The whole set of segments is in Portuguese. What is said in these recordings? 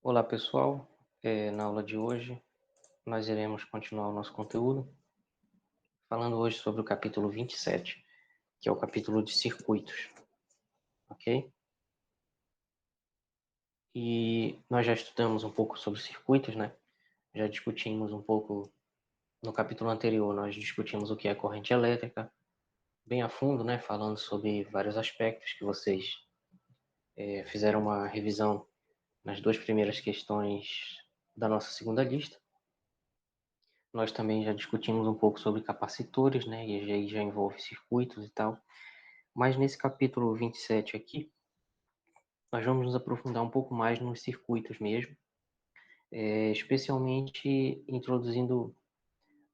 Olá pessoal, na aula de hoje nós iremos continuar o nosso conteúdo, falando hoje sobre o capítulo 27, que é o capítulo de circuitos, ok? E nós já estudamos um pouco sobre circuitos, né? Já discutimos um pouco, no capítulo anterior nós discutimos o que é corrente elétrica, bem a fundo, né? Falando sobre vários aspectos que vocês fizeram uma revisão nas duas primeiras questões da nossa segunda lista. Nós também já discutimos um pouco sobre capacitores, né? E aí já envolve circuitos e tal. Mas nesse capítulo 27 aqui, nós vamos nos aprofundar um pouco mais nos circuitos mesmo, especialmente introduzindo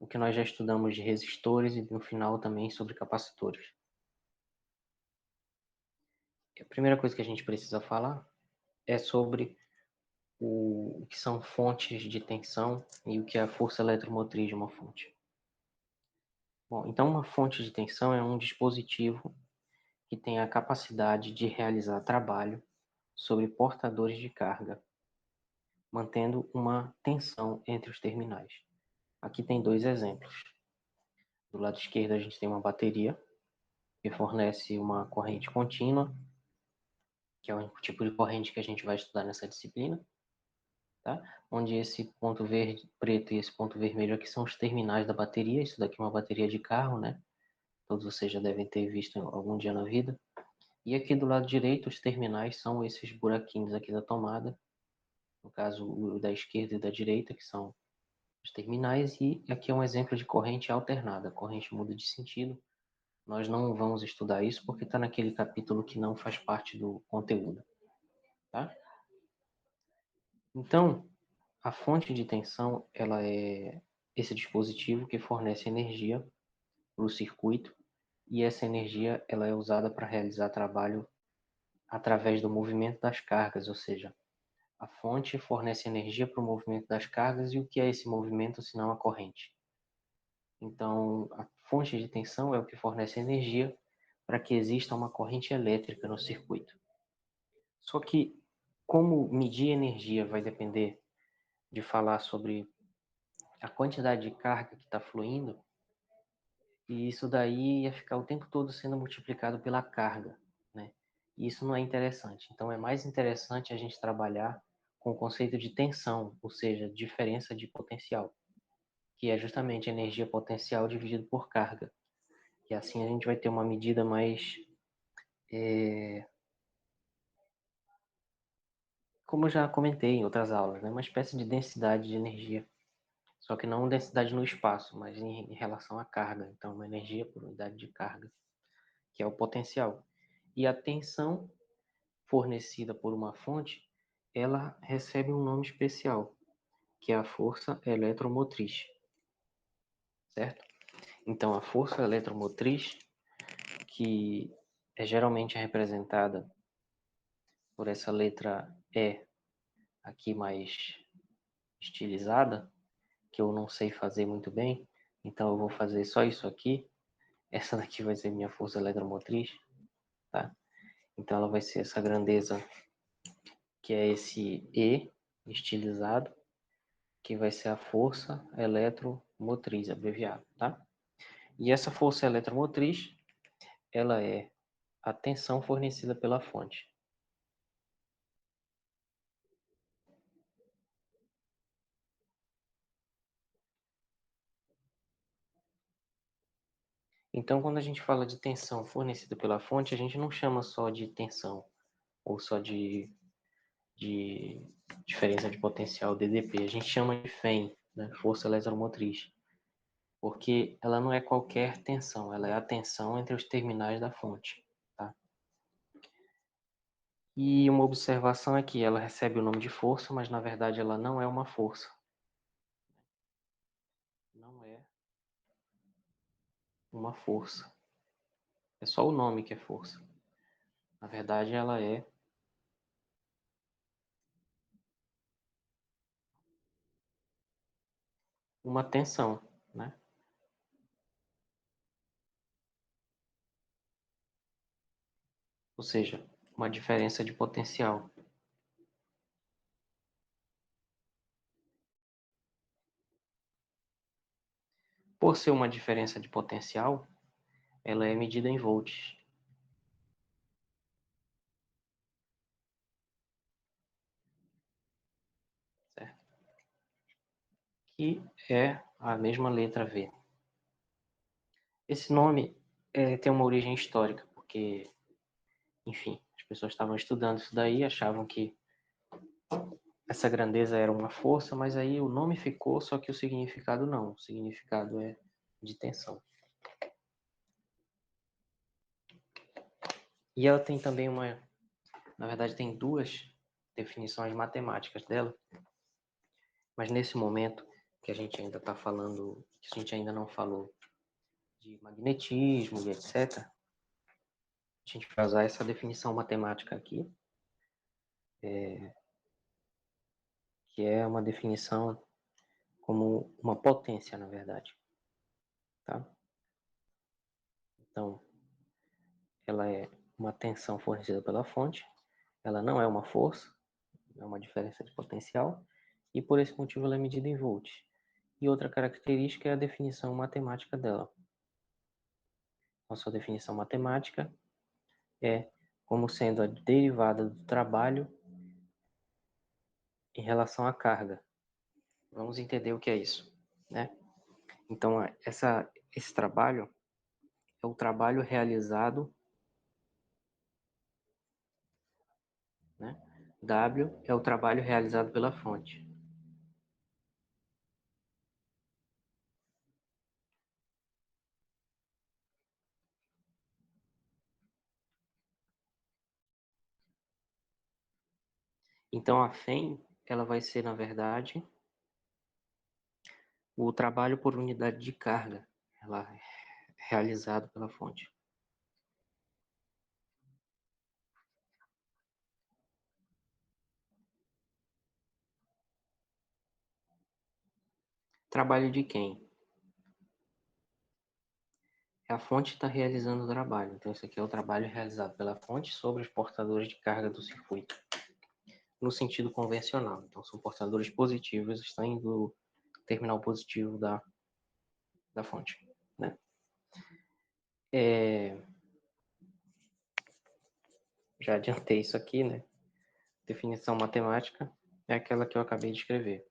o que nós já estudamos de resistores e no final também sobre capacitores. A primeira coisa que a gente precisa falar é sobre o que são fontes de tensão e o que é a força eletromotriz de uma fonte. Bom, então uma fonte de tensão é um dispositivo que tem a capacidade de realizar trabalho sobre portadores de carga, mantendo uma tensão entre os terminais. Aqui tem dois exemplos. Do lado esquerdo a gente tem uma bateria que fornece uma corrente contínua, que é o tipo de corrente que a gente vai estudar nessa disciplina, tá? Onde esse ponto verde, preto e esse ponto vermelho aqui são os terminais da bateria. Isso daqui é uma bateria de carro, né? Todos vocês já devem ter visto algum dia na vida. E aqui do lado direito, os terminais são esses buraquinhos aqui da tomada, no caso o da esquerda e da direita, que são os terminais, e aqui é um exemplo de corrente alternada. A corrente muda de sentido. Nós não vamos estudar isso porque está naquele capítulo que não faz parte do conteúdo, tá? Então, a fonte de tensão, ela é esse dispositivo que fornece energia para o circuito, e essa energia ela é usada para realizar trabalho através do movimento das cargas, ou seja, a fonte fornece energia para o movimento das cargas, e o que é esse movimento se não a corrente? Então, a fonte de tensão é o que fornece energia para que exista uma corrente elétrica no circuito. Só que, como medir energia vai depender de falar sobre a quantidade de carga que está fluindo, e isso daí ia ficar o tempo todo sendo multiplicado pela carga, né? E isso não é interessante. Então, é mais interessante a gente trabalhar com o conceito de tensão, ou seja, diferença de potencial, que é justamente energia potencial dividido por carga. E assim a gente vai ter uma medida mais, como eu já comentei em outras aulas, né? Uma espécie de densidade de energia. Só que não densidade no espaço, mas em relação à carga. Então, uma energia por unidade de carga, que é o potencial. E a tensão fornecida por uma fonte, ela recebe um nome especial, que é a força eletromotriz, certo? Então, a força eletromotriz, que é geralmente representada por essa letra E aqui mais estilizada, que eu não sei fazer muito bem, então eu vou fazer só isso aqui. Essa daqui vai ser minha força eletromotriz, tá? Então ela vai ser essa grandeza, que é esse E estilizado, que vai ser a força eletromotriz, abreviado, tá? E essa força eletromotriz, ela é a tensão fornecida pela fonte. Então, quando a gente fala de tensão fornecida pela fonte, a gente não chama só de tensão ou só de diferença de potencial, DDP. A gente chama de FEM, né? Força eletromotriz, porque ela não é qualquer tensão, ela é a tensão entre os terminais da fonte, tá? E uma observação é que ela recebe o nome de força, mas na verdade ela não é uma força. Não é uma força. É só o nome que é força. Na verdade ela é uma tensão, né? Ou seja, uma diferença de potencial. Por ser uma diferença de potencial, ela é medida em volts. Certo? Que é a mesma letra V. Esse nome tem uma origem histórica, porque, enfim, as pessoas estavam estudando isso daí, achavam que essa grandeza era uma força, mas aí o nome ficou, só que o significado não. O significado é de tensão. E ela tem também na verdade tem duas definições matemáticas dela, mas nesse momento que a gente ainda está falando, que a gente ainda não falou de magnetismo e etc., a gente vai usar essa definição matemática aqui, que é uma definição como uma potência, na verdade. Tá? Então, ela é uma tensão fornecida pela fonte, ela não é uma força, é uma diferença de potencial, e por esse motivo ela é medida em volts. E outra característica é a definição matemática dela. A sua definição matemática é como sendo a derivada do trabalho em relação à carga. Vamos entender o que é isso, né? Então, esse trabalho é o trabalho realizado, né? W é o trabalho realizado pela fonte. Então, a FEM, ela vai ser, na verdade, o trabalho por unidade de carga, ela é realizado pela fonte. Trabalho de quem? A fonte está realizando o trabalho. Então, isso aqui é o trabalho realizado pela fonte sobre os portadores de carga do circuito, no sentido convencional. Então, são portadores positivos, estão indo do terminal positivo da fonte, né? Já adiantei isso aqui, né? Definição matemática é aquela que eu acabei de escrever.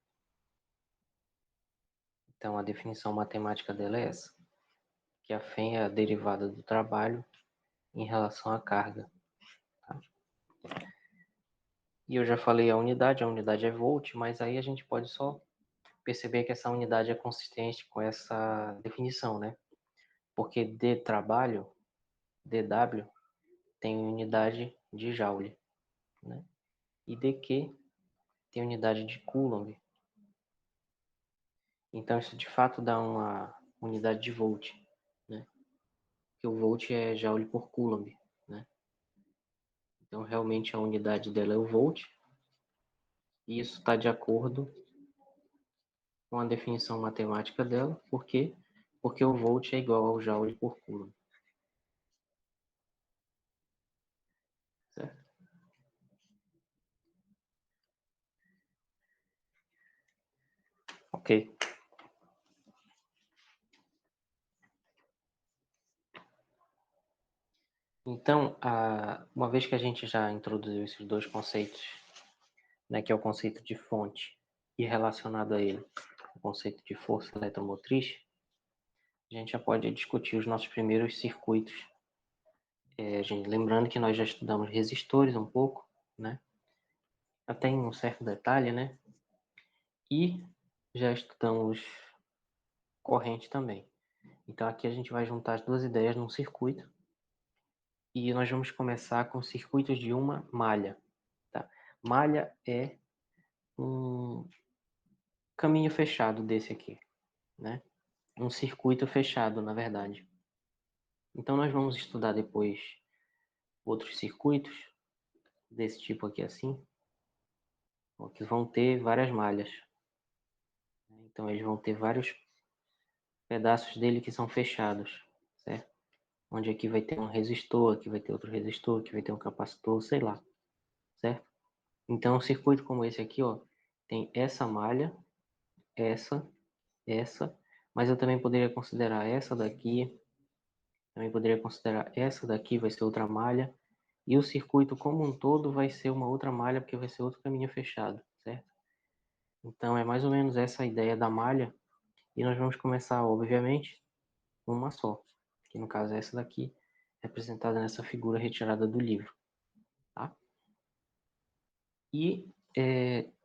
Então, a definição matemática dela é essa, que a FEM é a derivada do trabalho em relação à carga. Tá? E eu já falei a unidade é volt, mas aí a gente pode só perceber que essa unidade é consistente com essa definição, né? Porque D trabalho, dW, tem unidade de Joule, né? E dQ tem unidade de Coulomb. Então isso de fato dá uma unidade de volt, né? Porque o volt é Joule por Coulomb, né? Então realmente a unidade dela é o volt, e isso está de acordo com a definição matemática dela. Por quê? Porque o volt é igual ao Joule por Coulomb. Certo? Ok. Então, uma vez que a gente já introduziu esses dois conceitos, né, que é o conceito de fonte e relacionado a ele, o conceito de força eletromotriz, a gente já pode discutir os nossos primeiros circuitos. Lembrando que nós já estudamos resistores um pouco, né, até em um certo detalhe, né, e já estudamos corrente também. Então aqui a gente vai juntar as duas ideias num circuito, e nós vamos começar com circuitos de uma malha. Tá? Malha é um caminho fechado desse aqui, né? Um circuito fechado, na verdade. Então nós vamos estudar depois outros circuitos desse tipo aqui assim, ó, que vão ter várias malhas. Então eles vão ter vários pedaços dele que são fechados, certo? Onde aqui vai ter um resistor, aqui vai ter outro resistor, aqui vai ter um capacitor, sei lá, certo? Então um circuito como esse aqui, ó, tem essa malha, essa, Mas eu também poderia considerar essa daqui, também poderia considerar essa daqui, vai ser outra malha, e o circuito como um todo vai ser uma outra malha, porque vai ser outro caminho fechado, certo? Então é mais ou menos essa a ideia da malha, e nós vamos começar, obviamente, com uma só, que no caso é essa daqui, representada nessa figura retirada do livro, tá? E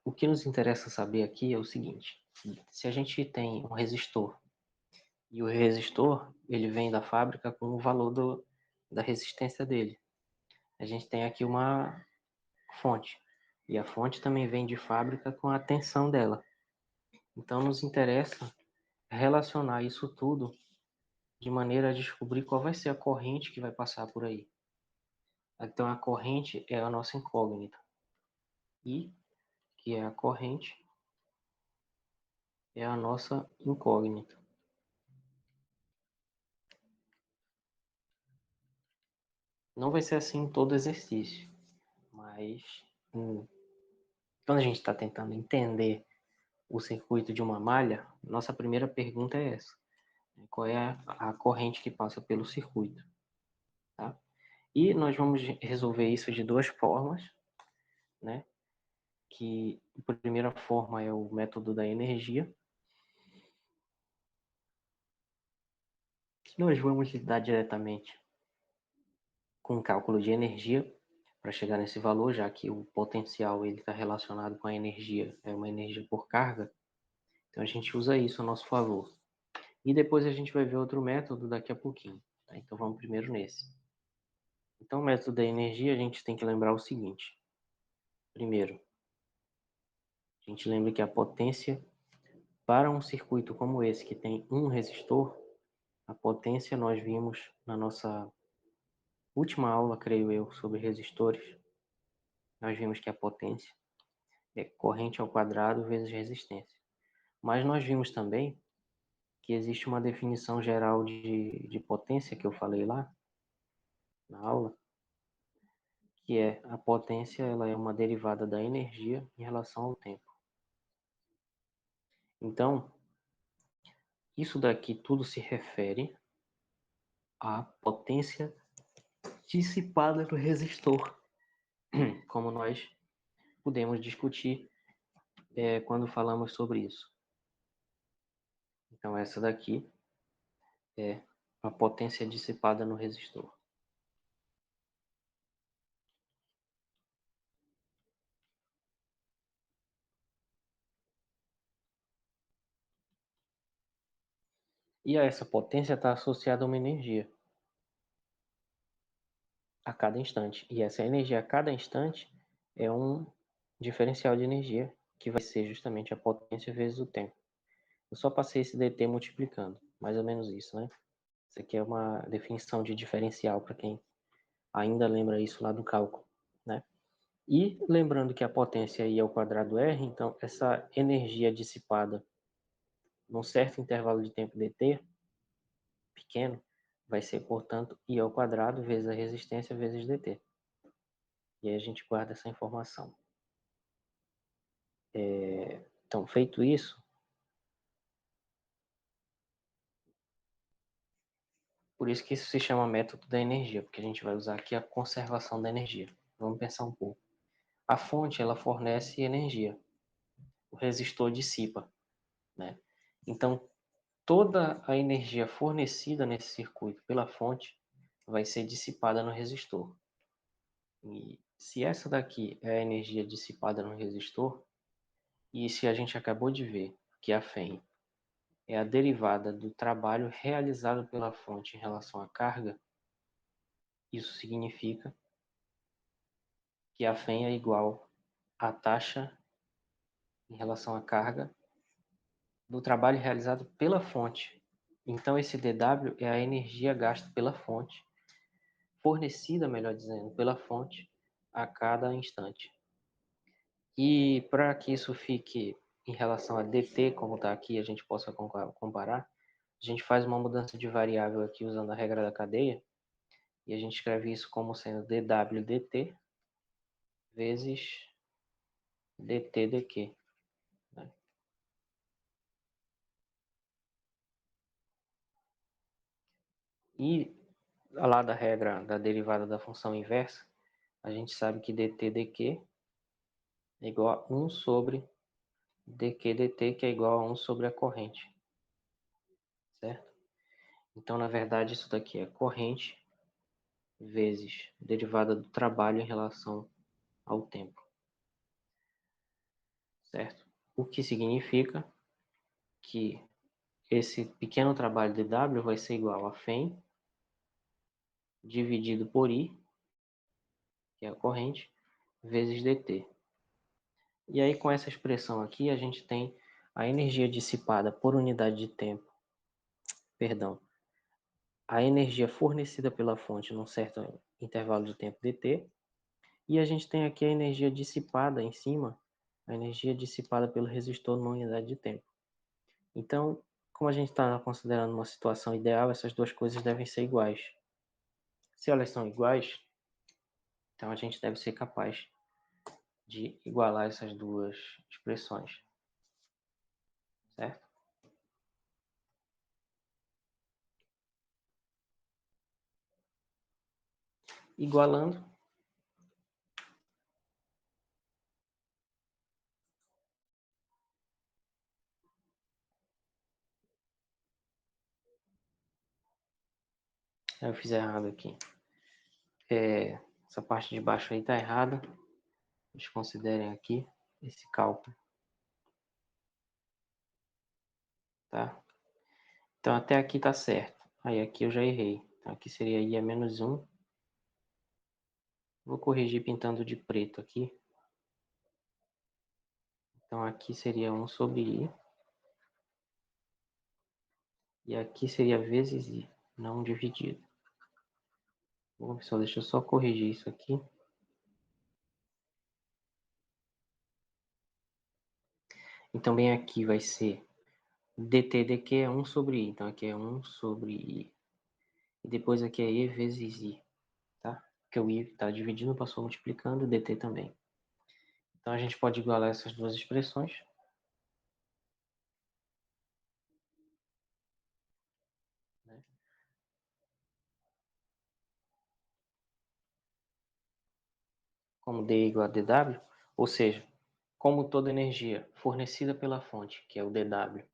o que nos interessa saber aqui é o seguinte: se a gente tem um resistor e o resistor ele vem da fábrica com o valor da resistência dele, a gente tem aqui uma fonte e a fonte também vem de fábrica com a tensão dela. Então nos interessa relacionar isso tudo de maneira a descobrir qual vai ser a corrente que vai passar por aí. Então a corrente é a nossa incógnita. I, que é a corrente, é a nossa incógnita. Não vai ser assim em todo exercício, mas quando a gente está tentando entender o circuito de uma malha, nossa primeira pergunta é essa: qual é a corrente que passa pelo circuito? Tá? E nós vamos resolver isso de duas formas, né? Que a primeira forma é o método da energia, que nós vamos lidar diretamente com o cálculo de energia para chegar nesse valor, já que o potencial ele está relacionado com a energia, é uma energia por carga. Então a gente usa isso a nosso favor. E depois a gente vai ver outro método daqui a pouquinho. Tá? Então vamos primeiro nesse. Então o método da energia a gente tem que lembrar o seguinte. Primeiro, a gente lembra que a potência para um circuito como esse, que tem um resistor, a potência nós vimos na nossa última aula, creio eu, sobre resistores. Nós vimos que a potência é corrente ao quadrado vezes resistência. Mas nós vimos também que existe uma definição geral de potência que eu falei lá na aula, que é a potência ela é uma derivada da energia em relação ao tempo. Então, isso daqui tudo se refere à potência dissipada no resistor, como nós podemos discutir quando falamos sobre isso. Então, essa daqui é a potência dissipada no resistor. E a essa potência está associada a uma energia a cada instante. E essa energia a cada instante é um diferencial de energia, que vai ser justamente a potência vezes o tempo. Eu só passei esse dt multiplicando, mais ou menos isso, né? Isso aqui é uma definição de diferencial para quem ainda lembra isso lá do cálculo, né? E lembrando que a potência I ao quadrado R, então essa energia dissipada num certo intervalo de tempo dt, pequeno, vai ser, portanto, I ao quadrado vezes a resistência vezes dt. E aí a gente guarda essa informação. Então, feito isso, por isso que isso se chama método da energia, porque a gente vai usar aqui a conservação da energia. Vamos pensar um pouco. A fonte, ela fornece energia. O resistor dissipa, né? Então, toda a energia fornecida nesse circuito pela fonte vai ser dissipada no resistor. E se essa daqui é a energia dissipada no resistor, e se a gente acabou de ver que a FEM é a derivada do trabalho realizado pela fonte em relação à carga, isso significa que a FEM é igual à taxa em relação à carga do trabalho realizado pela fonte. Então, esse dW é a energia gasta pela fonte, fornecida, melhor dizendo, pela fonte a cada instante. E para que isso fique em relação a dt, como está aqui, a gente possa comparar, a gente faz uma mudança de variável aqui usando a regra da cadeia, e a gente escreve isso como sendo dw dt vezes dt dq. Né? E lá da regra da derivada da função inversa, a gente sabe que dt dq é igual a 1 sobre dq dt, que é igual a 1 sobre a corrente, certo? Então, na verdade, isso daqui é corrente vezes derivada do trabalho em relação ao tempo, certo? O que significa que esse pequeno trabalho de W vai ser igual a φ dividido por I, que é a corrente, vezes dt. E aí, com essa expressão aqui, a gente tem a energia dissipada por unidade de tempo, perdão, a energia fornecida pela fonte num certo intervalo de tempo dt, e a gente tem aqui a energia dissipada em cima, a energia dissipada pelo resistor numa unidade de tempo. Então, como a gente está considerando uma situação ideal, essas duas coisas devem ser iguais. Se elas são iguais, então a gente deve ser capaz de igualar essas duas expressões, certo? Igualando, eu fiz errado aqui. Essa parte de baixo aí está errada. Desconsiderem aqui esse cálculo, tá? Então até aqui está certo. Aí aqui eu já errei. Então aqui seria I a menos 1. Vou corrigir pintando de preto aqui. Então aqui seria 1 sobre I. E aqui seria vezes I, não dividido. Bom, pessoal, deixa eu só corrigir isso aqui. Então bem aqui vai ser dt dq é 1 sobre I. Então aqui é 1 sobre I. E depois aqui é E vezes I, tá? Porque o I está dividindo, passou multiplicando, dt também. Então a gente pode igualar essas duas expressões. Né? Como D igual a dW, ou seja, como toda energia fornecida pela fonte, que é o dW,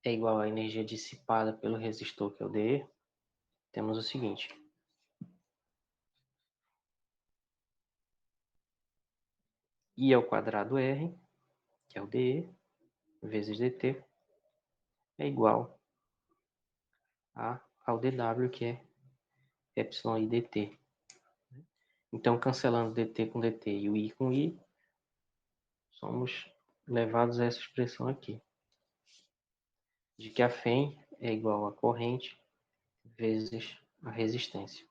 é igual à energia dissipada pelo resistor, que é o dE, temos o seguinte. I ao quadrado R, que é o dE, vezes dt, é igual ao dW, que é εi dt. Então, cancelando dt com dt e o I com I, somos levados a essa expressão aqui, de que a φ é igual a corrente vezes a resistência.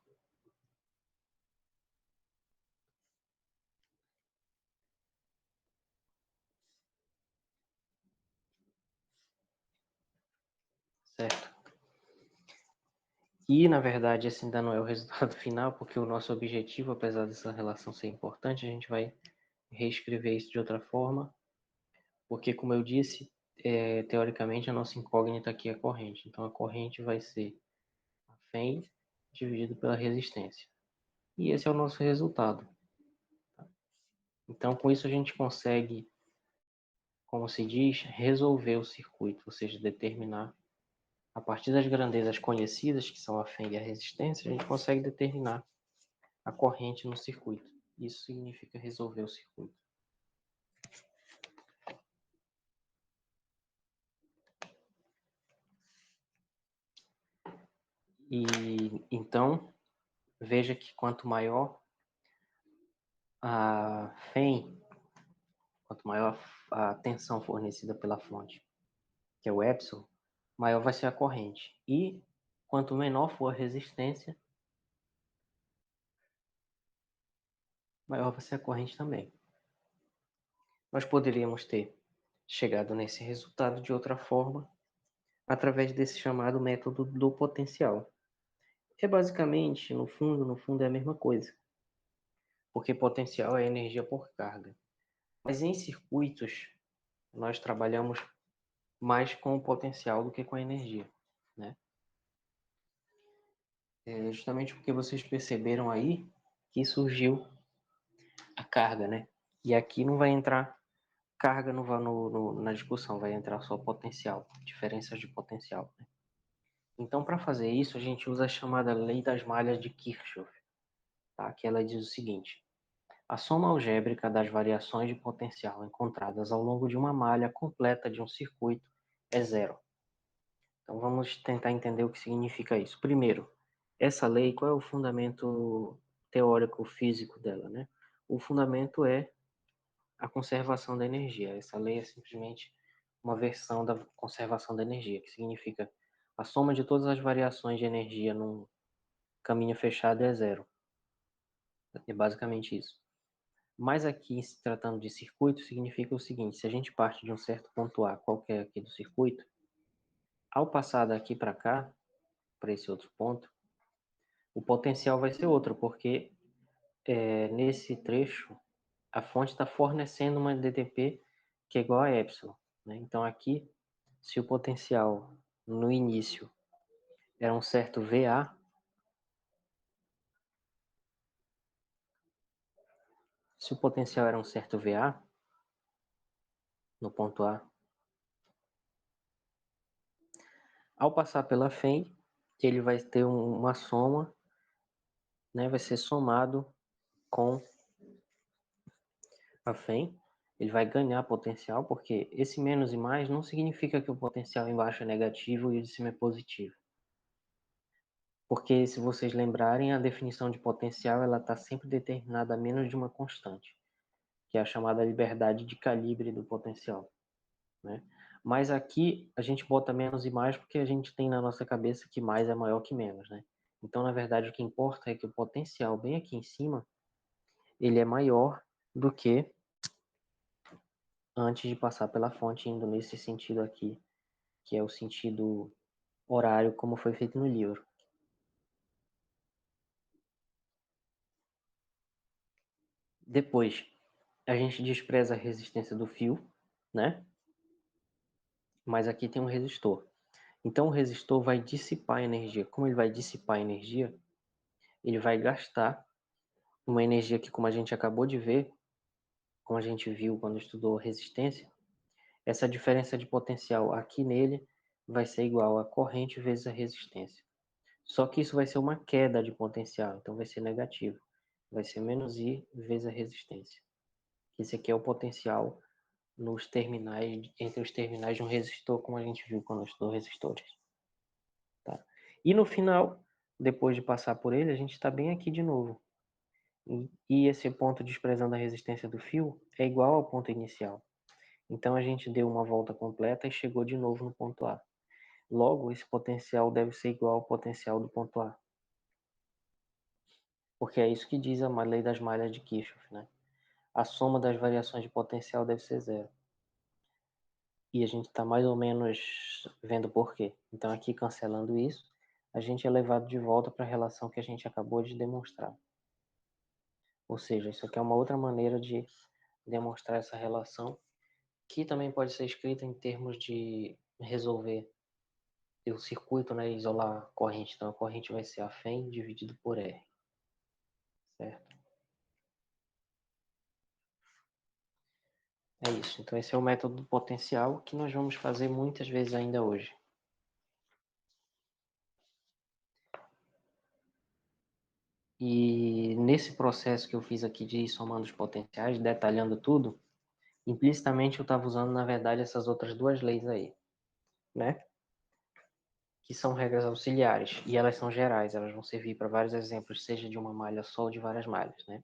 Certo? E, na verdade, esse ainda não é o resultado final, porque o nosso objetivo, apesar dessa relação ser importante, a gente vai reescrever isso de outra forma, porque, como eu disse, teoricamente a nossa incógnita aqui é a corrente. Então, a corrente vai ser a φ dividido pela resistência. E esse é o nosso resultado. Então, com isso a gente consegue, como se diz, resolver o circuito, ou seja, determinar, a partir das grandezas conhecidas, que são a φ e a resistência, a gente consegue determinar a corrente no circuito. Isso significa resolver o circuito. E então, veja que quanto maior a φ, quanto maior a tensão fornecida pela fonte, que é o epsilon, maior vai ser a corrente. E quanto menor for a resistência, maior vai ser a corrente também. Nós poderíamos ter chegado nesse resultado de outra forma, através desse chamado método do potencial. É basicamente, no fundo é a mesma coisa, porque potencial é energia por carga. Mas em circuitos, nós trabalhamos mais com o potencial do que com a energia, né? Justamente porque vocês perceberam aí que surgiu a carga, né? E aqui não vai entrar carga na discussão, vai entrar só potencial, diferenças de potencial, né? Então, para fazer isso, a gente usa a chamada lei das malhas de Kirchhoff, tá? Que ela diz o seguinte: a soma algébrica das variações de potencial encontradas ao longo de uma malha completa de um circuito é zero. Então, vamos tentar entender o que significa isso. Primeiro, essa lei, qual é o fundamento teórico físico dela, né? O fundamento é a conservação da energia. Essa lei é simplesmente uma versão da conservação da energia, que significa a soma de todas as variações de energia num caminho fechado é zero. É basicamente isso. Mas aqui, se tratando de circuito, significa o seguinte: se a gente parte de um certo ponto A, qualquer aqui do circuito, ao passar daqui para cá, para esse outro ponto, o potencial vai ser outro, porque nesse trecho a fonte está fornecendo uma DTP que é igual a epsilon, né? Então aqui, se o potencial no início era um certo VA, se o potencial era um certo VA no ponto A, ao passar pela FEM, ele vai ter uma soma, né? Vai ser somado com a FEM, ele vai ganhar potencial, porque esse menos e mais não significa que o potencial embaixo é negativo e o de cima é positivo. Porque, se vocês lembrarem, a definição de potencial ela está sempre determinada a menos de uma constante, que é a chamada liberdade de calibre do potencial, né? Mas aqui a gente bota menos e mais porque a gente tem na nossa cabeça que mais é maior que menos, né? Então, na verdade, o que importa é que o potencial bem aqui em cima, ele é maior do que antes de passar pela fonte, indo nesse sentido aqui, que é o sentido horário, como foi feito no livro. Depois, a gente despreza a resistência do fio, né? Mas aqui tem um resistor. Então, o resistor vai dissipar energia. Como ele vai dissipar energia, ele vai gastar uma energia que, como a gente acabou de ver, como a gente viu quando estudou resistência, essa diferença de potencial aqui nele vai ser igual a corrente vezes a resistência. Só que isso vai ser uma queda de potencial, então vai ser negativo. Vai ser menos I vezes a resistência. Esse aqui é o potencial nos terminais, entre os terminais de um resistor, como a gente viu quando estudou resistores. Tá? E no final, depois de passar por ele, a gente está bem aqui de novo. E esse ponto desprezando a resistência do fio é igual ao ponto inicial. Então a gente deu uma volta completa e chegou de novo no ponto A. Logo, esse potencial deve ser igual ao potencial do ponto A. Porque é isso que diz a lei das malhas de Kirchhoff, né? A soma das variações de potencial deve ser zero. E a gente está mais ou menos vendo por quê. Então, aqui cancelando isso, a gente é levado de volta para a relação que a gente acabou de demonstrar. Ou seja, isso aqui é uma outra maneira de demonstrar essa relação, que também pode ser escrita em termos de resolver o circuito, né, isolar a corrente. Então, a corrente vai ser a FEM dividido por R, certo? É isso. Então, esse é o método do potencial que nós vamos fazer muitas vezes ainda hoje. E nesse processo que eu fiz aqui de ir somando os potenciais, detalhando tudo, implicitamente eu estava usando, na verdade, essas outras duas leis aí, né? Que são regras auxiliares, e elas são gerais, elas vão servir para vários exemplos, seja de uma malha só ou de várias malhas, né?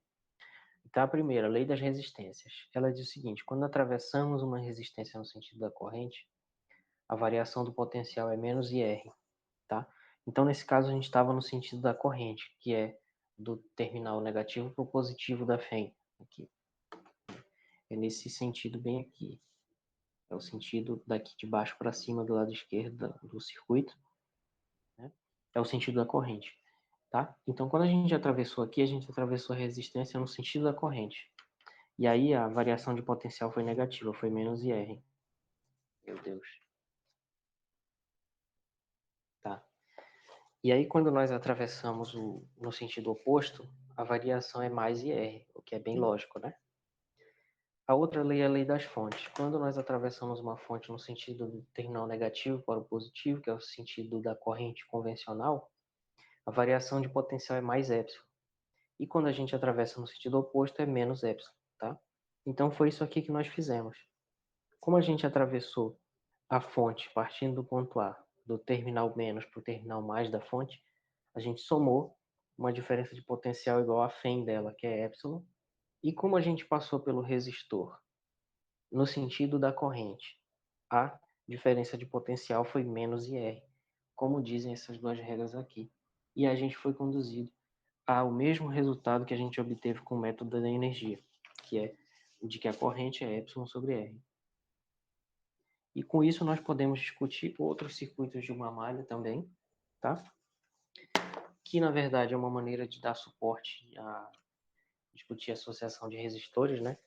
Então, a primeira, a lei das resistências, ela diz o seguinte: quando atravessamos uma resistência no sentido da corrente, a variação do potencial é menos IR, tá? Então, nesse caso, a gente estava no sentido da corrente, que é do terminal negativo para o positivo da FEM, aqui. É nesse sentido bem aqui. É o sentido daqui de baixo para cima do lado esquerdo do circuito, né? É o sentido da corrente, tá? Então, quando a gente atravessou aqui, a gente atravessou a resistência no sentido da corrente. E aí a variação de potencial foi negativa, foi menos IR. Meu Deus. Tá. E aí, quando nós atravessamos no sentido oposto, a variação é mais IR, o que é bem lógico, né? A outra lei é a lei das fontes. Quando nós atravessamos uma fonte no sentido do terminal negativo para o positivo, que é o sentido da corrente convencional, a variação de potencial é mais epsilon. E quando a gente atravessa no sentido oposto, é menos epsilon, tá? Então, foi isso aqui que nós fizemos. Como a gente atravessou a fonte partindo do ponto A, do terminal menos para o terminal mais da fonte, a gente somou uma diferença de potencial igual a φ dela, que é epsilon. E como a gente passou pelo resistor no sentido da corrente, a diferença de potencial foi menos IR, como dizem essas duas regras aqui. E a gente foi conduzido ao mesmo resultado que a gente obteve com o método da energia, que é o de que a corrente é epsilon sobre R. E com isso nós podemos discutir outros circuitos de uma malha também, tá? Que na verdade é uma maneira de dar suporte a discutir a associação de resistores, né?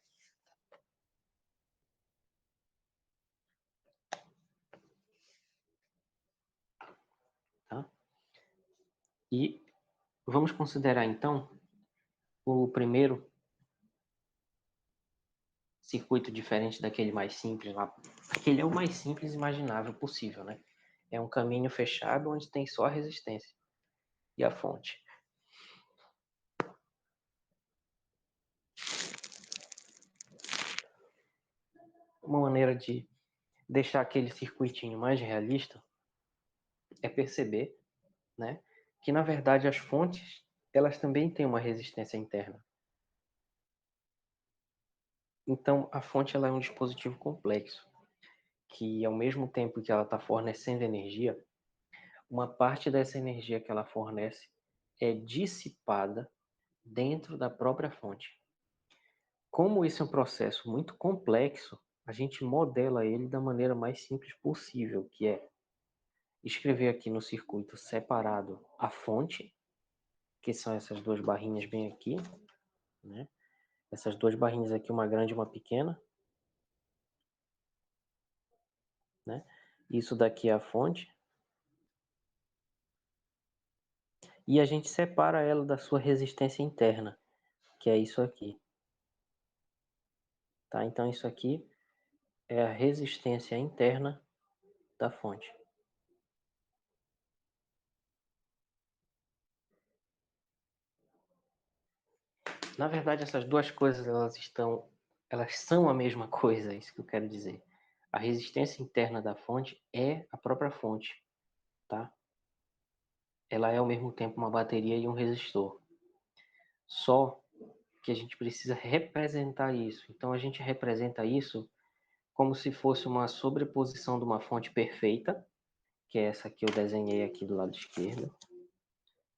Tá? E vamos considerar então o primeiro circuito diferente daquele mais simples lá. Aquele é o mais simples imaginável possível, né? É um caminho fechado onde tem só a resistência e a fonte. Uma maneira de deixar aquele circuitinho mais realista é perceber, né, que na verdade as fontes elas também têm uma resistência interna. Então a fonte ela é um dispositivo complexo que ao mesmo tempo que ela está fornecendo energia, uma parte dessa energia que ela fornece é dissipada dentro da própria fonte. Como isso é um processo muito complexo, a gente modela ele da maneira mais simples possível, que é escrever aqui no circuito separado a fonte, que são essas duas barrinhas bem aqui, né? Essas duas barrinhas aqui, uma grande e uma pequena, né? Isso daqui é a fonte. E a gente separa ela da sua resistência interna, que é isso aqui. Tá? Então isso aqui é a resistência interna da fonte. Na verdade, essas duas coisas elas são a mesma coisa, é isso que eu quero dizer. A resistência interna da fonte é a própria fonte, tá? Ela é ao mesmo tempo uma bateria e um resistor. Só que a gente precisa representar isso. Então a gente representa isso como se fosse uma sobreposição de uma fonte perfeita, que é essa que eu desenhei aqui do lado esquerdo.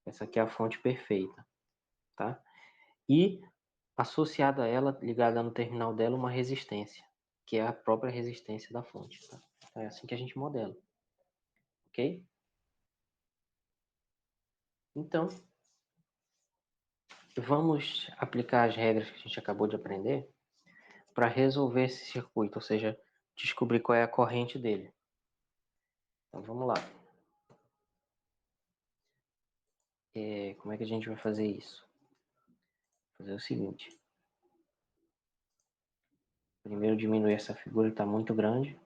Essa aqui é a fonte perfeita, tá? E associada a ela, ligada no terminal dela, uma resistência, que é a própria resistência da fonte. Tá? Então é assim que a gente modela, ok? Então, vamos aplicar as regras que a gente acabou de aprender para resolver esse circuito, ou seja, descobrir qual é a corrente dele. Então vamos lá. Como é que a gente vai fazer isso? Vou fazer o seguinte. Primeiro diminuir essa figura que está muito grande.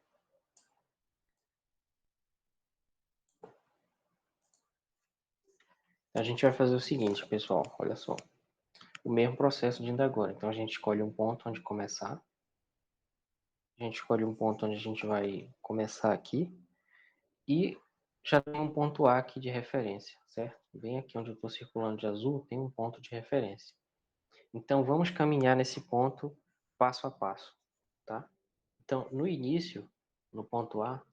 A gente vai fazer o seguinte, pessoal, olha só. O mesmo processo de ainda agora. Então a gente escolhe um ponto onde começar. A gente escolhe um ponto onde a gente vai começar aqui. E já tem um ponto A aqui de referência, certo? Bem aqui onde eu estou circulando de azul, tem um ponto de referência. Então vamos caminhar nesse ponto passo a passo, tá? Então no início, no ponto A,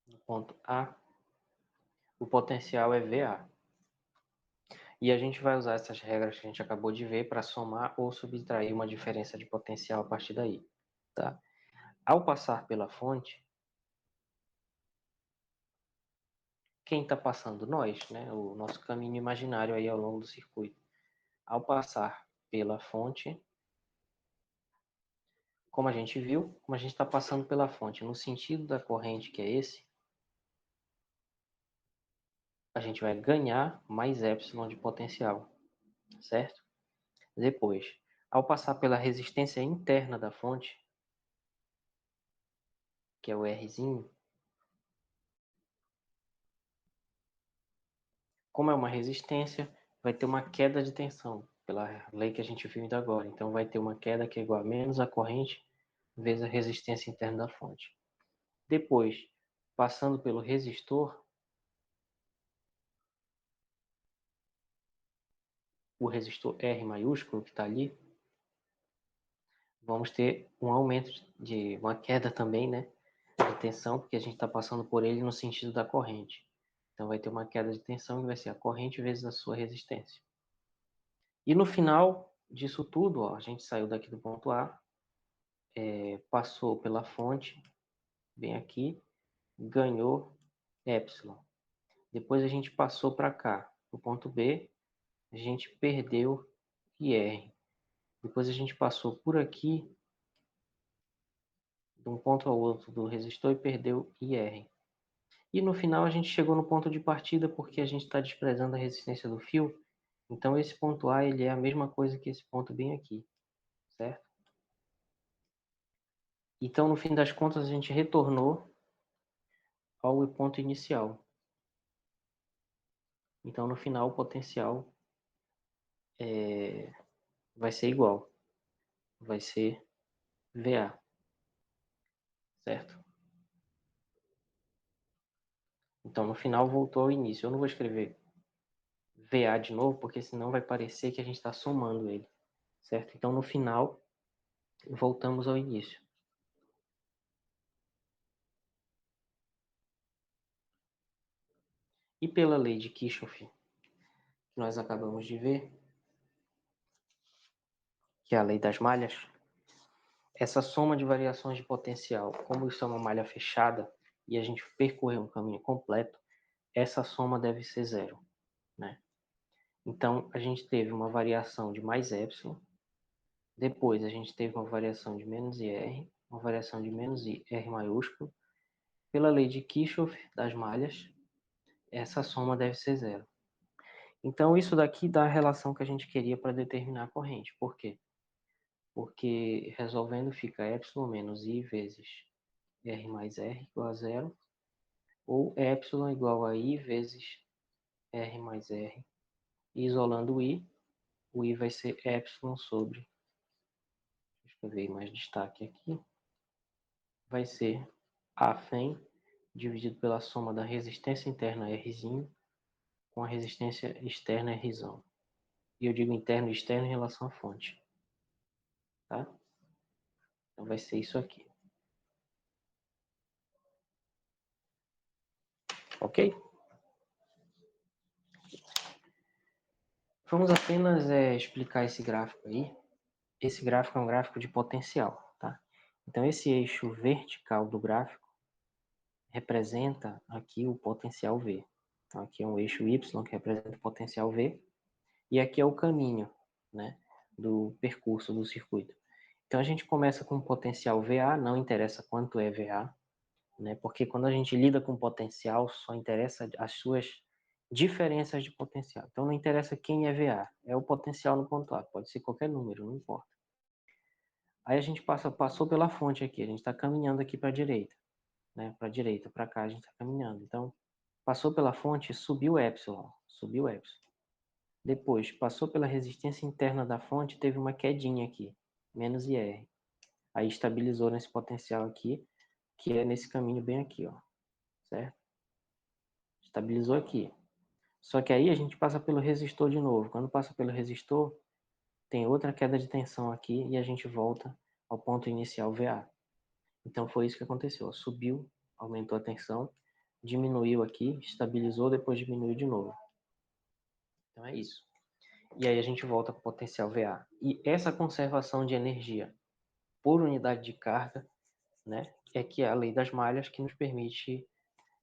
no ponto A, o potencial é VA. E a gente vai usar essas regras que a gente acabou de ver para somar ou subtrair uma diferença de potencial a partir daí, tá? Ao passar pela fonte, quem está passando? Nós, né? O nosso caminho imaginário aí ao longo do circuito. Ao passar pela fonte, como a gente viu, como a gente está passando pela fonte no sentido da corrente, que é esse, a gente vai ganhar mais epsilon de potencial, certo? Depois, ao passar pela resistência interna da fonte, que é o Rzinho, como é uma resistência, vai ter uma queda de tensão, pela lei que a gente viu ainda agora. Então, vai ter uma queda que é igual a menos a corrente vezes a resistência interna da fonte. Depois, passando pelo resistor, o resistor R maiúsculo que está ali, vamos ter um aumento de uma queda também, né, de tensão, porque a gente está passando por ele no sentido da corrente. Então vai ter uma queda de tensão que vai ser a corrente vezes a sua resistência. E no final disso tudo, ó, a gente saiu daqui do ponto A, passou pela fonte, bem aqui, ganhou epsilon. Depois a gente passou para cá, no ponto B, a gente perdeu IR. Depois a gente passou por aqui, de um ponto ao outro do resistor e perdeu IR. E no final a gente chegou no ponto de partida porque a gente está desprezando a resistência do fio. Então esse ponto A ele é a mesma coisa que esse ponto bem aqui, certo? Então no fim das contas a gente retornou ao ponto inicial. Então no final o potencial vai ser igual, vai ser VA, certo? Então no final voltou ao início. Eu não vou escrever VA de novo porque senão vai parecer que a gente está somando ele, certo? Então no final voltamos ao início. E pela lei de Kirchhoff, que nós acabamos de ver, que é a lei das malhas, essa soma de variações de potencial, como isso é uma malha fechada e a gente percorreu um caminho completo, essa soma deve ser zero, né? Então, a gente teve uma variação de mais epsilon, depois a gente teve uma variação de menos IR, uma variação de menos IR maiúsculo. Pela lei de Kirchhoff das malhas, essa soma deve ser zero. Então, isso daqui dá a relação que a gente queria para determinar a corrente. Por quê? Porque resolvendo fica epsilon menos I vezes R mais R igual a zero, ou epsilon igual a I vezes R mais R. E isolando o I vai ser epsilon sobre, deixa eu escrever mais destaque aqui, vai ser A FEM dividido pela soma da resistência interna Rzinho com a resistência externa Rzão. E eu digo interno e externo em relação à fonte. Tá? Então vai ser isso aqui. Ok? Vamos apenas explicar esse gráfico aí. Esse gráfico é um gráfico de potencial. Tá? Então esse eixo vertical do gráfico representa aqui o potencial V. Então aqui é um eixo Y que representa o potencial V. E aqui é o caminho, né, do percurso do circuito. Então a gente começa com potencial VA, não interessa quanto é VA, né, porque quando a gente lida com potencial, só interessa as suas diferenças de potencial. Então não interessa quem é VA, é o potencial no ponto A, pode ser qualquer número, não importa. Aí a gente passou pela fonte aqui, a gente está caminhando aqui para a direita, né, para a direita, para cá a gente está caminhando. Então passou pela fonte, subiu epsilon, subiu epsilon. Depois, passou pela resistência interna da fonte, teve uma quedinha aqui, menos IR. Aí estabilizou nesse potencial aqui, que é nesse caminho bem aqui, ó, certo? Estabilizou aqui. Só que aí a gente passa pelo resistor de novo. Quando passa pelo resistor, tem outra queda de tensão aqui e a gente volta ao ponto inicial VA. Então foi isso que aconteceu, ó. Subiu, aumentou a tensão, diminuiu aqui, estabilizou, depois diminuiu de novo. Então é isso. E aí a gente volta para o potencial VA. E essa conservação de energia por unidade de carga, né, é que é a lei das malhas que nos permite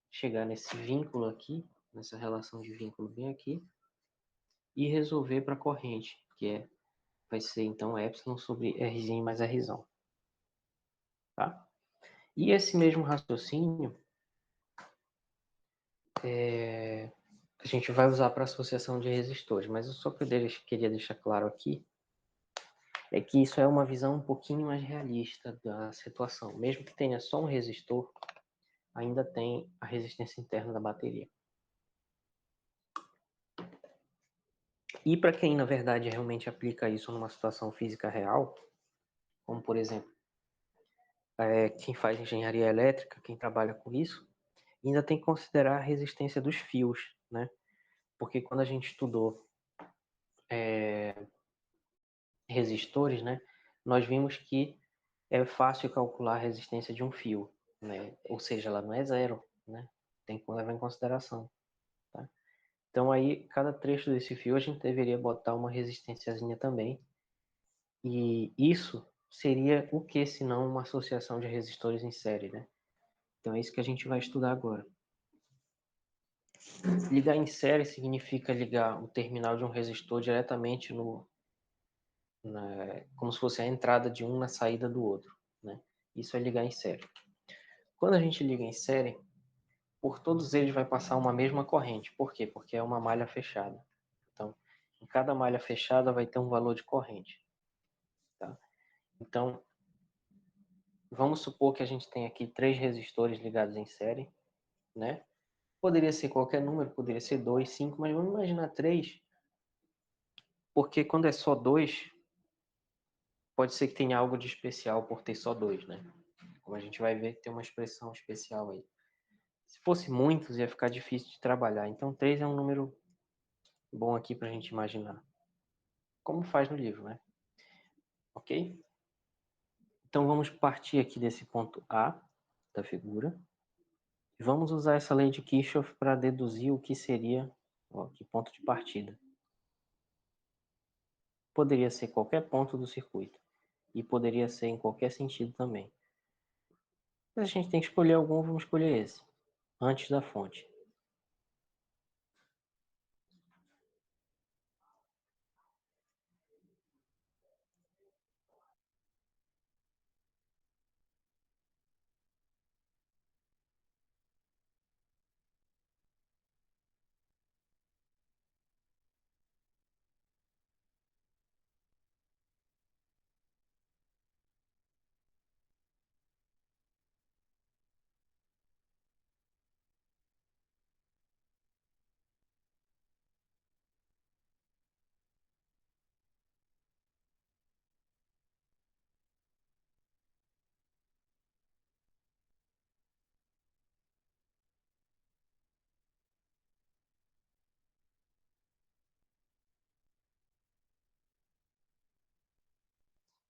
chegar nesse vínculo aqui, nessa relação de vínculo bem aqui, e resolver para a corrente, que vai ser então epsilon sobre Rzinho mais Rzão. tá? E esse mesmo raciocínio a gente vai usar para associação de resistores, mas só que eu queria deixar claro aqui é que isso é uma visão um pouquinho mais realista da situação. Mesmo que tenha só um resistor, ainda tem a resistência interna da bateria. E para quem, na verdade, realmente aplica isso numa situação física real, como, por exemplo, quem faz engenharia elétrica, quem trabalha com isso, ainda tem que considerar a resistência dos fios, né? Porque quando a gente estudou resistores, né, nós vimos que é fácil calcular a resistência de um fio, né? Ou seja, ela não é zero, né? Tem que levar em consideração, tá? Então aí, cada trecho desse fio a gente deveria botar uma resistênciazinha também. E isso seria o que, se não uma associação de resistores em série, né? Então é isso que a gente vai estudar agora. Ligar em série significa ligar o terminal de um resistor diretamente como se fosse a entrada de um na saída do outro, né? Isso é ligar em série. Quando a gente liga em série, por todos eles vai passar uma mesma corrente. Por quê? Porque é uma malha fechada. Então, em cada malha fechada vai ter um valor de corrente, tá? Então, vamos supor que a gente tem aqui 3 resistores ligados em série, né? Poderia ser qualquer número, poderia ser 2, 5, mas vamos imaginar 3, porque quando é só 2, pode ser que tenha algo de especial por ter só 2, né? Como a gente vai ver, tem uma expressão especial aí. Se fosse muitos, ia ficar difícil de trabalhar. Então, 3 é um número bom aqui para a gente imaginar. Como faz no livro, né? Ok? Então, vamos partir aqui desse ponto A da figura. E vamos usar essa lei de Kirchhoff para deduzir o que seria, que ponto de partida. Poderia ser qualquer ponto do circuito. E poderia ser em qualquer sentido também. Mas a gente tem que escolher algum, vamos escolher esse. Antes da fonte.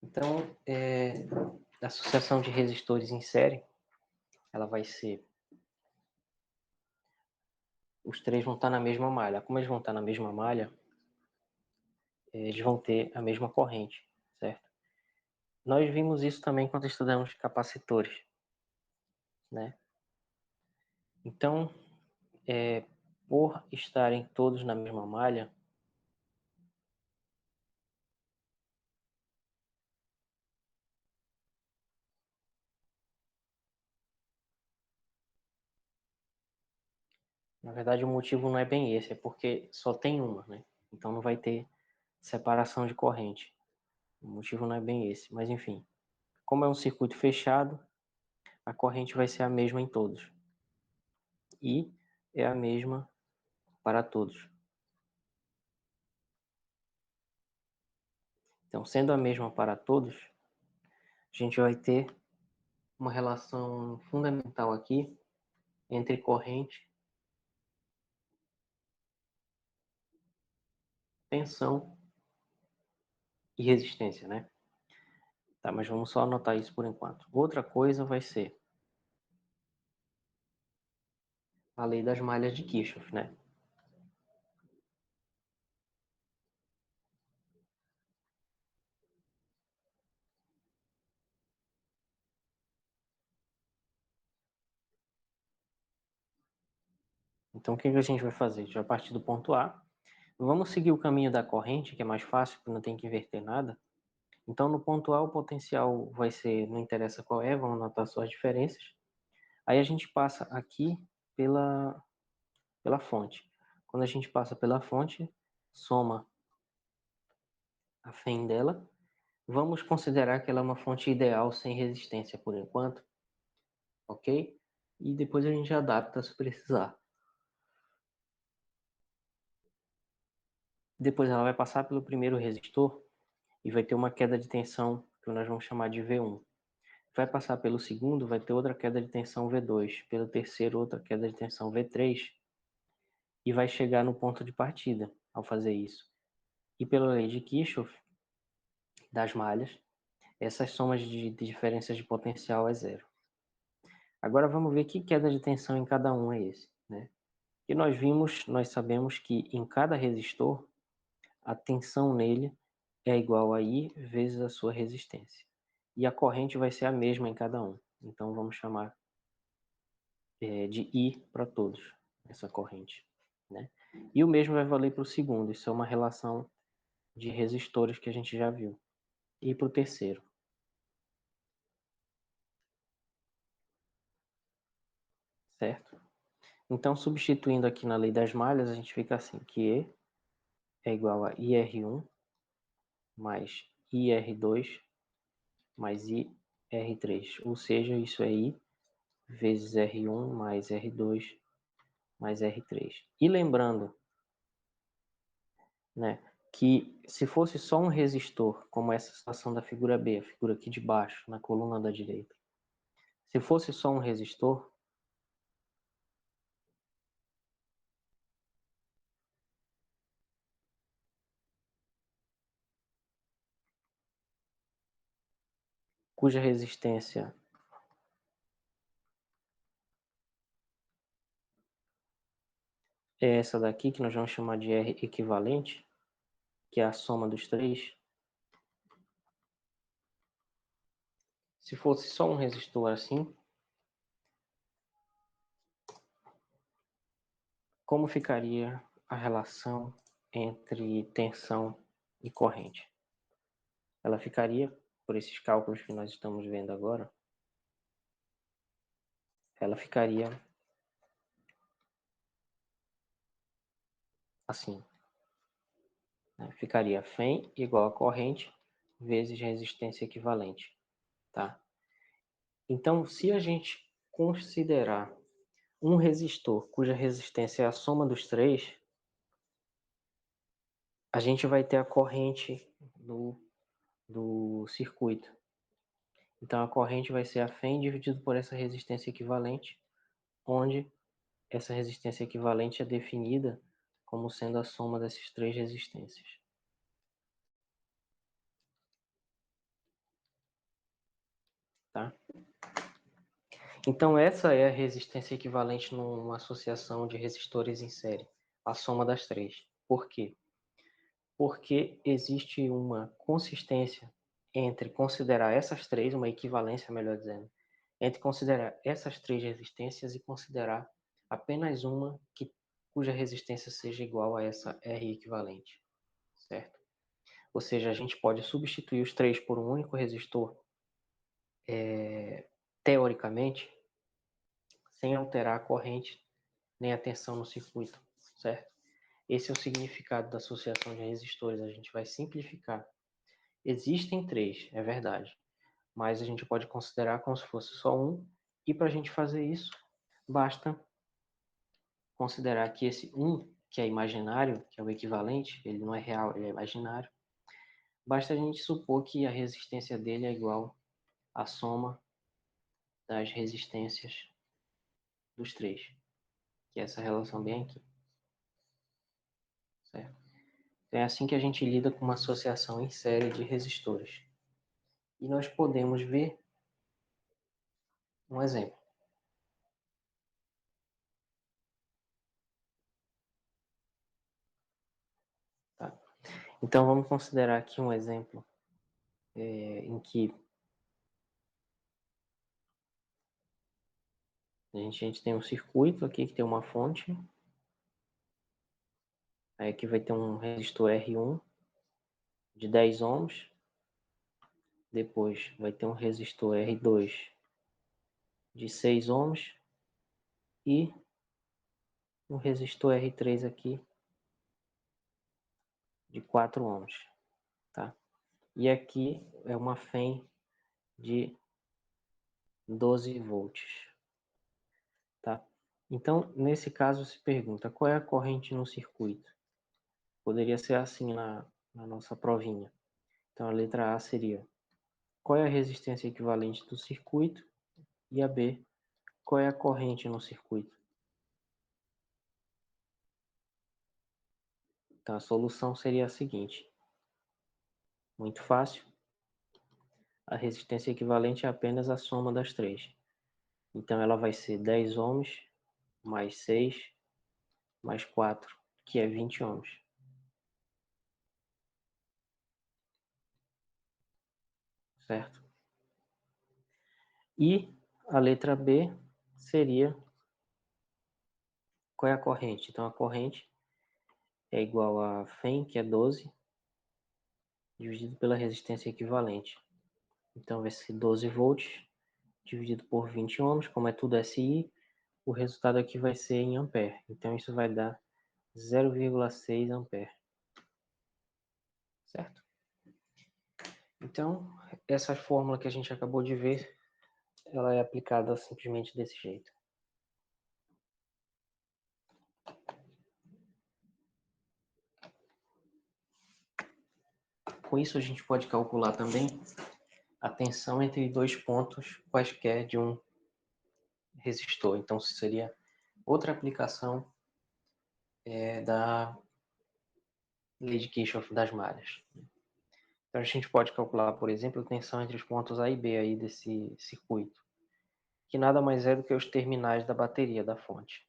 Então, a associação de resistores em série, ela vai ser... Os 3 vão estar na mesma malha. Como eles vão estar na mesma malha, eles vão ter a mesma corrente, certo? Nós vimos isso também quando estudamos capacitores, né? Então, por estarem todos na mesma malha, na verdade o motivo não é bem esse, é porque só tem uma, né? Então não vai ter separação de corrente. O motivo não é bem esse, mas enfim. Como é um circuito fechado, a corrente vai ser a mesma em todos. E é a mesma para todos. Então, sendo a mesma para todos, a gente vai ter uma relação fundamental aqui entre corrente, tensão e resistência, né? Tá, mas vamos só anotar isso por enquanto. Outra coisa vai ser a lei das malhas de Kirchhoff, né? Então, o que a gente vai fazer? A gente vai partir do ponto A. Vamos seguir o caminho da corrente, que é mais fácil, porque não tem que inverter nada. Então, no ponto A, o potencial vai ser, não interessa qual é, vamos anotar só as diferenças. Aí a gente passa aqui pela fonte. Quando a gente passa pela fonte, soma a FEM dela. Vamos considerar que ela é uma fonte ideal sem resistência por enquanto, ok? E depois a gente adapta se precisar. Depois ela vai passar pelo primeiro resistor e vai ter uma queda de tensão que nós vamos chamar de V1. Vai passar pelo segundo, vai ter outra queda de tensão V2. Pelo terceiro, outra queda de tensão V3. E vai chegar no ponto de partida ao fazer isso. E pela lei de Kirchhoff, das malhas, essas somas de diferenças de potencial é zero. Agora vamos ver que queda de tensão em cada um é esse, né? E nós sabemos que em cada resistor, a tensão nele é igual a I vezes a sua resistência. E a corrente vai ser a mesma em cada um. Então vamos chamar de I para todos, essa corrente, né? E o mesmo vai valer para o segundo. Isso é uma relação de resistores que a gente já viu. E para o terceiro. Certo? Então, substituindo aqui na lei das malhas, a gente fica assim, que E é igual a IR1 mais IR2 mais IR3. Ou seja, isso é I vezes R1 mais R2 mais R3. E lembrando, né, que se fosse só um resistor, como essa situação da figura B, a figura aqui de baixo, na coluna da direita, se fosse só um resistor, cuja resistência é essa daqui, que nós vamos chamar de R equivalente, que é a soma dos três. Se fosse só um resistor assim, como ficaria a relação entre tensão e corrente? Ela ficaria, por esses cálculos que nós estamos vendo agora, ela ficaria assim, né? Ficaria FEM igual a corrente vezes resistência equivalente, tá? Então, se a gente considerar um resistor cuja resistência é a soma dos três, a gente vai ter a corrente do circuito. Então, a corrente vai ser a FEM dividido por essa resistência equivalente, onde essa resistência equivalente é definida como sendo a soma dessas três resistências. Tá? Então, essa é a resistência equivalente numa associação de resistores em série, a soma das três. Por quê? Porque existe uma consistência entre considerar essas três, uma equivalência, melhor dizendo, entre considerar essas três resistências e considerar apenas uma cuja resistência seja igual a essa R equivalente, certo? Ou seja, a gente pode substituir os três por um único resistor, teoricamente, sem alterar a corrente nem a tensão no circuito, certo? Esse é o significado da associação de resistores. A gente vai simplificar. Existem três, é verdade, mas a gente pode considerar como se fosse só um, e para a gente fazer isso, basta considerar que esse um, que é imaginário, que é o equivalente, ele não é real, ele é imaginário, basta a gente supor que a resistência dele é igual à soma das resistências dos três, que é essa relação bem aqui, certo? Então é assim que a gente lida com uma associação em série de resistores. E nós podemos ver um exemplo. Tá? Então vamos considerar aqui um exemplo em que a gente tem um circuito aqui que tem uma fonte, aí aqui vai ter um resistor R1 de 10 ohms, Depois vai ter um resistor R2 de 6 ohms e um resistor R3 aqui de 4 ohms, tá? E aqui é uma FEM de 12 volts, tá? Então, nesse caso, se pergunta qual é a corrente no circuito. Poderia ser assim na nossa provinha. Então, a letra A seria: qual é a resistência equivalente do circuito? E a B: qual é a corrente no circuito? Então, a solução seria a seguinte: muito fácil. A resistência equivalente é apenas a soma das três. Então, ela vai ser 10 ohms mais 6 mais 4, que é 20 ohms. Certo? E a letra B seria: qual é a corrente? Então, a corrente é igual a FEM, que é 12, dividido pela resistência equivalente. Então, vai ser 12 volts dividido por 20 ohms. Como é tudo SI, o resultado aqui vai ser em ampere. Então, isso vai dar 0,6 ampere. Certo? Então, essa fórmula que a gente acabou de ver, ela é aplicada simplesmente desse jeito. Com isso, a gente pode calcular também a tensão entre dois pontos quaisquer de um resistor. Então, isso seria outra aplicação da lei de Kirchhoff das malhas. Então, a gente pode calcular, por exemplo, a tensão entre os pontos A e B aí desse circuito, que nada mais é do que os terminais da bateria da fonte.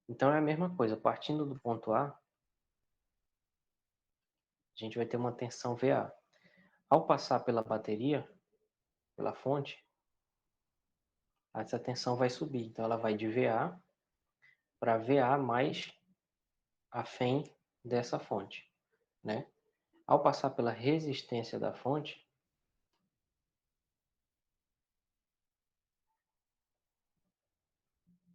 Então, é a mesma coisa. Partindo do ponto A, a gente vai ter uma tensão VA. Ao passar pela bateria, pela fonte, essa tensão vai subir. Então, ela vai de VA para VA mais a FEM dessa fonte, né? Ao passar pela resistência da fonte,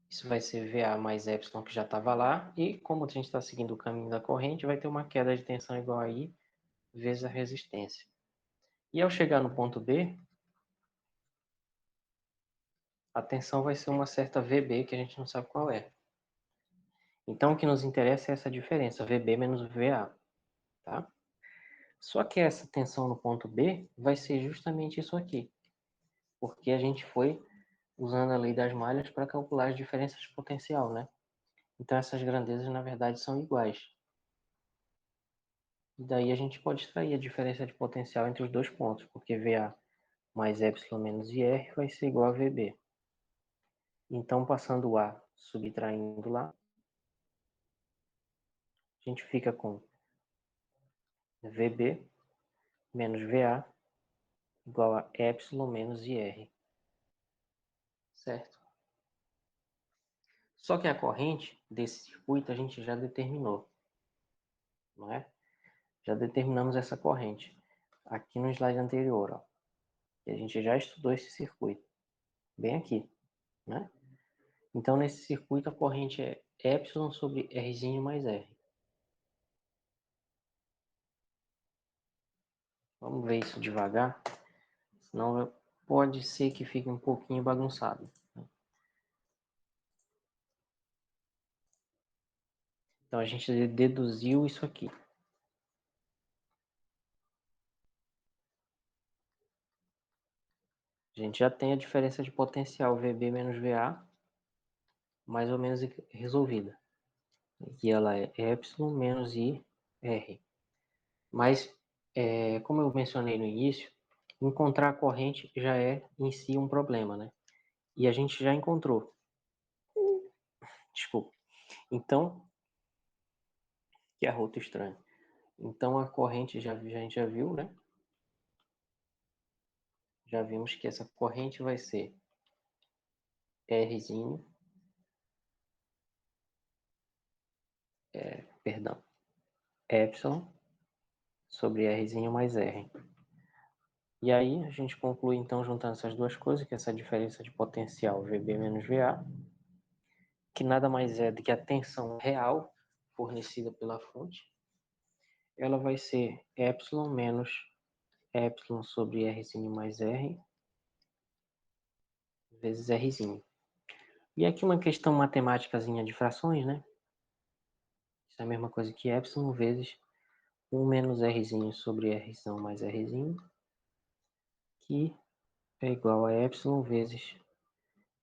isso vai ser VA mais epsilon, que já estava lá, e como a gente está seguindo o caminho da corrente, vai ter uma queda de tensão igual a I vezes a resistência. E ao chegar no ponto B, a tensão vai ser uma certa VB, que a gente não sabe qual é. Então, o que nos interessa é essa diferença, VB menos VA, tá? Só que essa tensão no ponto B vai ser justamente isso aqui, porque a gente foi usando a lei das malhas para calcular as diferenças de potencial, né? Então, essas grandezas, na verdade, são iguais. E daí a gente pode extrair a diferença de potencial entre os dois pontos, porque VA mais epsilon menos IR vai ser igual a VB. Então, passando o A, subtraindo lá, a gente fica com VB menos VA igual a epsilon menos IR. Certo? Só que a corrente desse circuito a gente já determinou, não é? Já determinamos essa corrente aqui no slide anterior, ó. E a gente já estudou esse circuito, bem aqui, né? Então, nesse circuito, a corrente é epsilon sobre Rzinho mais R. Vamos ver isso devagar, senão pode ser que fique um pouquinho bagunçado. Então, a gente deduziu isso aqui. A gente já tem a diferença de potencial VB menos VA mais ou menos resolvida. E ela é epsilon menos IR. Mas, como eu mencionei no início, encontrar a corrente já é em si um problema, né? E a gente já encontrou. Desculpa. Então, que arroto estranho. Então, a corrente a gente já viu, né? Já vimos que essa corrente vai ser Rzinho, perdão, epsilon sobre Rzinho mais R. E aí a gente conclui então juntando essas duas coisas, que é essa diferença de potencial VB menos VA, que nada mais é do que a tensão real fornecida pela fonte, ela vai ser epsilon menos epsilon sobre Rzinho mais R vezes Rzinho. E aqui uma questão matemáticazinha de frações, né? Isso é a mesma coisa que epsilon vezes 1 menos Rzinho sobre Rzão mais Rzinho, que é igual a epsilon vezes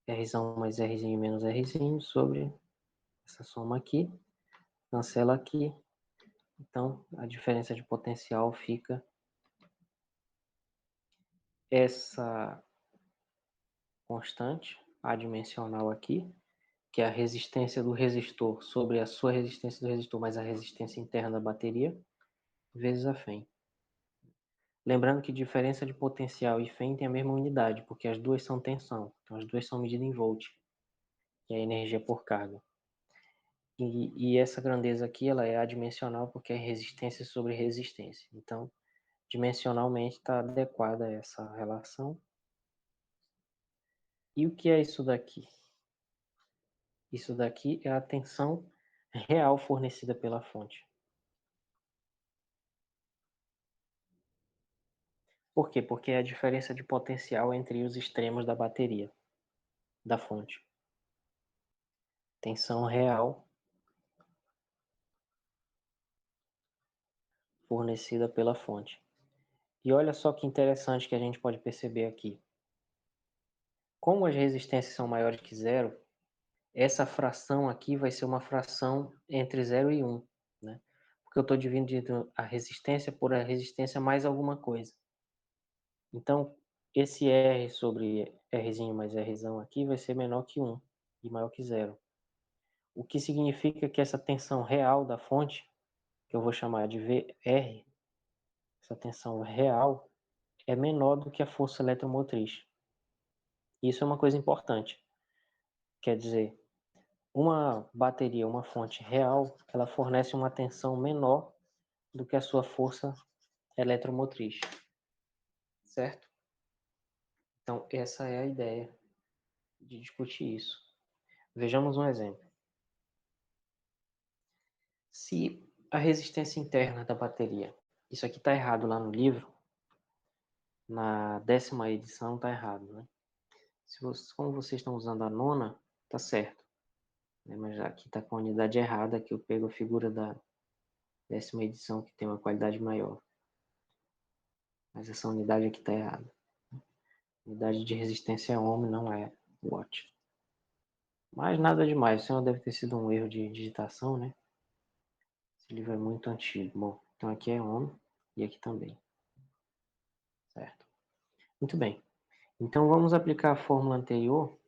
Rzão mais Rzinho menos Rzinho sobre essa soma aqui, cancela aqui. Então, a diferença de potencial fica essa constante adimensional aqui, que é a resistência do resistor sobre a sua resistência do resistor mais a resistência interna da bateria, vezes a FEM. Lembrando que diferença de potencial e FEM tem a mesma unidade, porque as duas são tensão, então as duas são medidas em volt, que é a energia por carga. E essa grandeza aqui ela é adimensional porque é resistência sobre resistência. Então, dimensionalmente está adequada essa relação. E o que é isso daqui? Isso daqui é a tensão real fornecida pela fonte. Por quê? Porque é a diferença de potencial entre os extremos da bateria, da fonte. Tensão real fornecida pela fonte. E olha só que interessante que a gente pode perceber aqui. Como as resistências são maiores que zero, essa fração aqui vai ser uma fração entre 0 e 1, né? Porque eu estou dividindo a resistência por a resistência mais alguma coisa. Então, esse R sobre Rzinho mais Rzão aqui vai ser menor que 1 e maior que zero. O que significa que essa tensão real da fonte, que eu vou chamar de VR, essa tensão real, é menor do que a força eletromotriz. Isso é uma coisa importante. Quer dizer, uma bateria, uma fonte real, ela fornece uma tensão menor do que a sua força eletromotriz. Certo? Então, essa é a ideia de discutir isso. Vejamos um exemplo. Se a resistência interna da bateria, isso aqui está errado lá no livro, na 10ª edição está errado, né? Como vocês estão usando a nona, tá certo. Né? Mas aqui está com a unidade errada, que eu pego a figura da 10ª edição, que tem uma qualidade maior. Mas essa unidade aqui está errada. Unidade de resistência é ohm, não é watt. Mas nada demais, isso deve ter sido um erro de digitação, né? Esse livro é muito antigo. Bom, então aqui é ohm e aqui também. Certo? Muito bem. Então vamos aplicar a fórmula anterior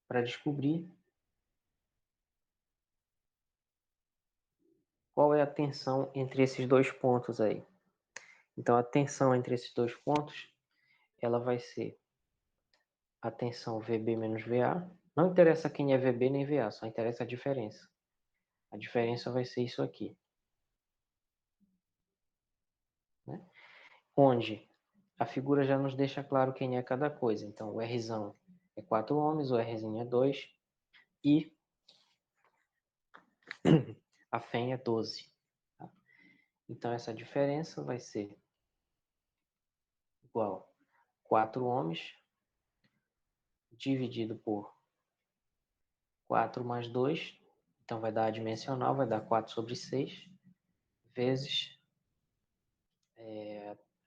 para descobrir qual é a tensão entre esses dois pontos aí. Então a tensão entre esses dois pontos, ela vai ser a tensão VB menos VA. Não interessa quem é VB nem VA, só interessa a diferença. A diferença vai ser isso aqui. Né? Onde a figura já nos deixa claro quem é cada coisa. Então o Rzão é 4 ohms, o Rzinho é 2 e a FEM é 12. Tá? Então essa diferença vai ser igual a 4 ohms dividido por 4 mais 2, então vai dar a dimensional, vai dar 4 sobre 6, vezes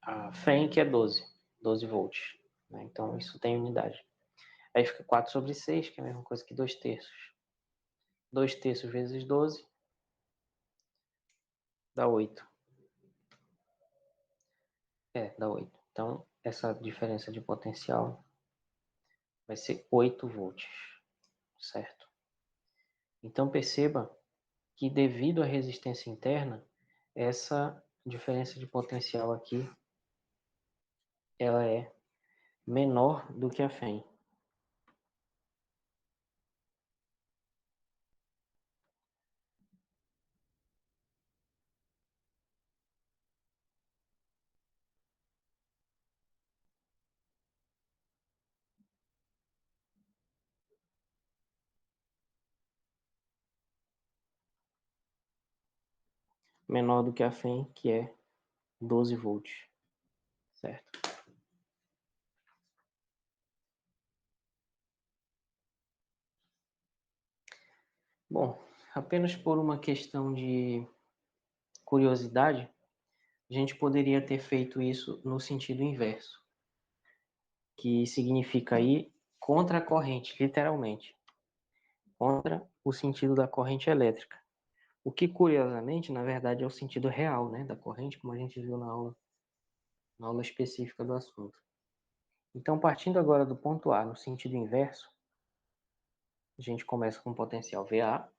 a FEM, que é 12 volts. Né? Então isso tem unidade. Aí fica 4 sobre 6, que é a mesma coisa que 2 terços. 2 terços vezes 12 dá 8. Dá 8. Então essa diferença de potencial vai ser 8 volts, certo? Então perceba que devido à resistência interna, essa diferença de potencial aqui, ela é menor do que a FEM. menor do que a FEM, que é 12 volts, certo? Bom, apenas por uma questão de curiosidade, a gente poderia ter feito isso no sentido inverso, que significa ir contra a corrente, literalmente, contra o sentido da corrente elétrica. O que, curiosamente, na verdade, é o sentido real, né, da corrente, como a gente viu na aula específica do assunto. Então, partindo agora do ponto A no sentido inverso, a gente começa com o potencial VA,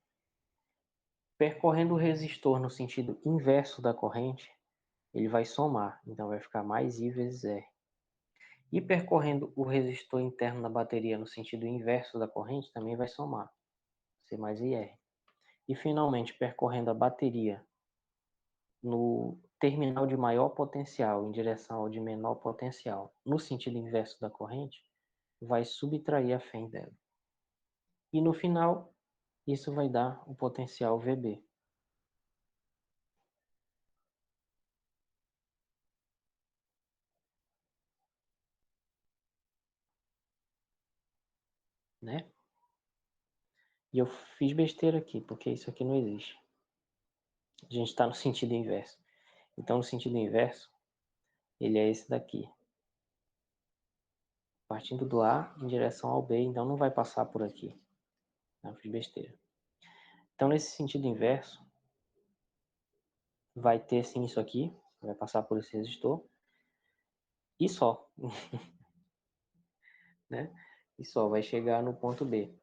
percorrendo o resistor no sentido inverso da corrente, ele vai somar, então vai ficar mais I vezes R. E percorrendo o resistor interno da bateria no sentido inverso da corrente, também vai somar, C mais IR. E finalmente, percorrendo a bateria no terminal de maior potencial em direção ao de menor potencial, no sentido inverso da corrente, vai subtrair a FEM dela. E no final, isso vai dar o potencial VB. Né? E eu fiz besteira aqui, porque isso aqui não existe. A gente está no sentido inverso. Então, no sentido inverso, ele é esse daqui. Partindo do A em direção ao B, então não vai passar por aqui. Não, fiz besteira. Então, nesse sentido inverso, vai ter sim isso aqui, vai passar por esse resistor, e só. Né? E só, vai chegar no ponto B.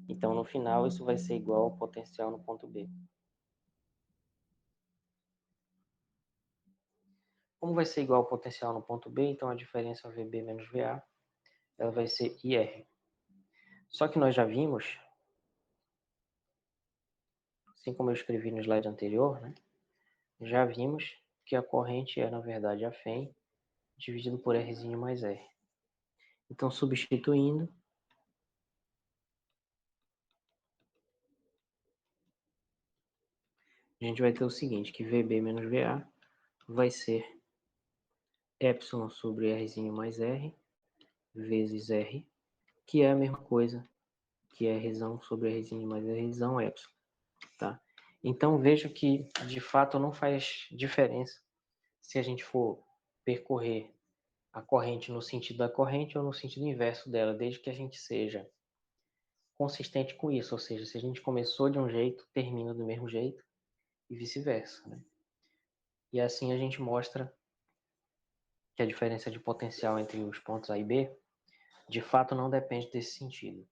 Então, no final, isso vai ser igual ao potencial no ponto B. Como vai ser igual ao potencial no ponto B, então a diferença VB menos VA, ela vai ser IR. Só que nós já vimos, assim como eu escrevi no slide anterior, né, já vimos que a corrente é, na verdade, a FEM dividido por R mais R. Então, substituindo, a gente vai ter o seguinte, que VB menos VA vai ser epsilon sobre R mais R vezes R, que é a mesma coisa que é R sobre R mais R epsilon, tá? Então, veja que, de fato, não faz diferença se a gente for percorrer a corrente no sentido da corrente ou no sentido inverso dela, desde que a gente seja consistente com isso, ou seja, se a gente começou de um jeito, termina do mesmo jeito e vice-versa, né? E assim a gente mostra que a diferença de potencial entre os pontos A e B, de fato, não depende desse sentido,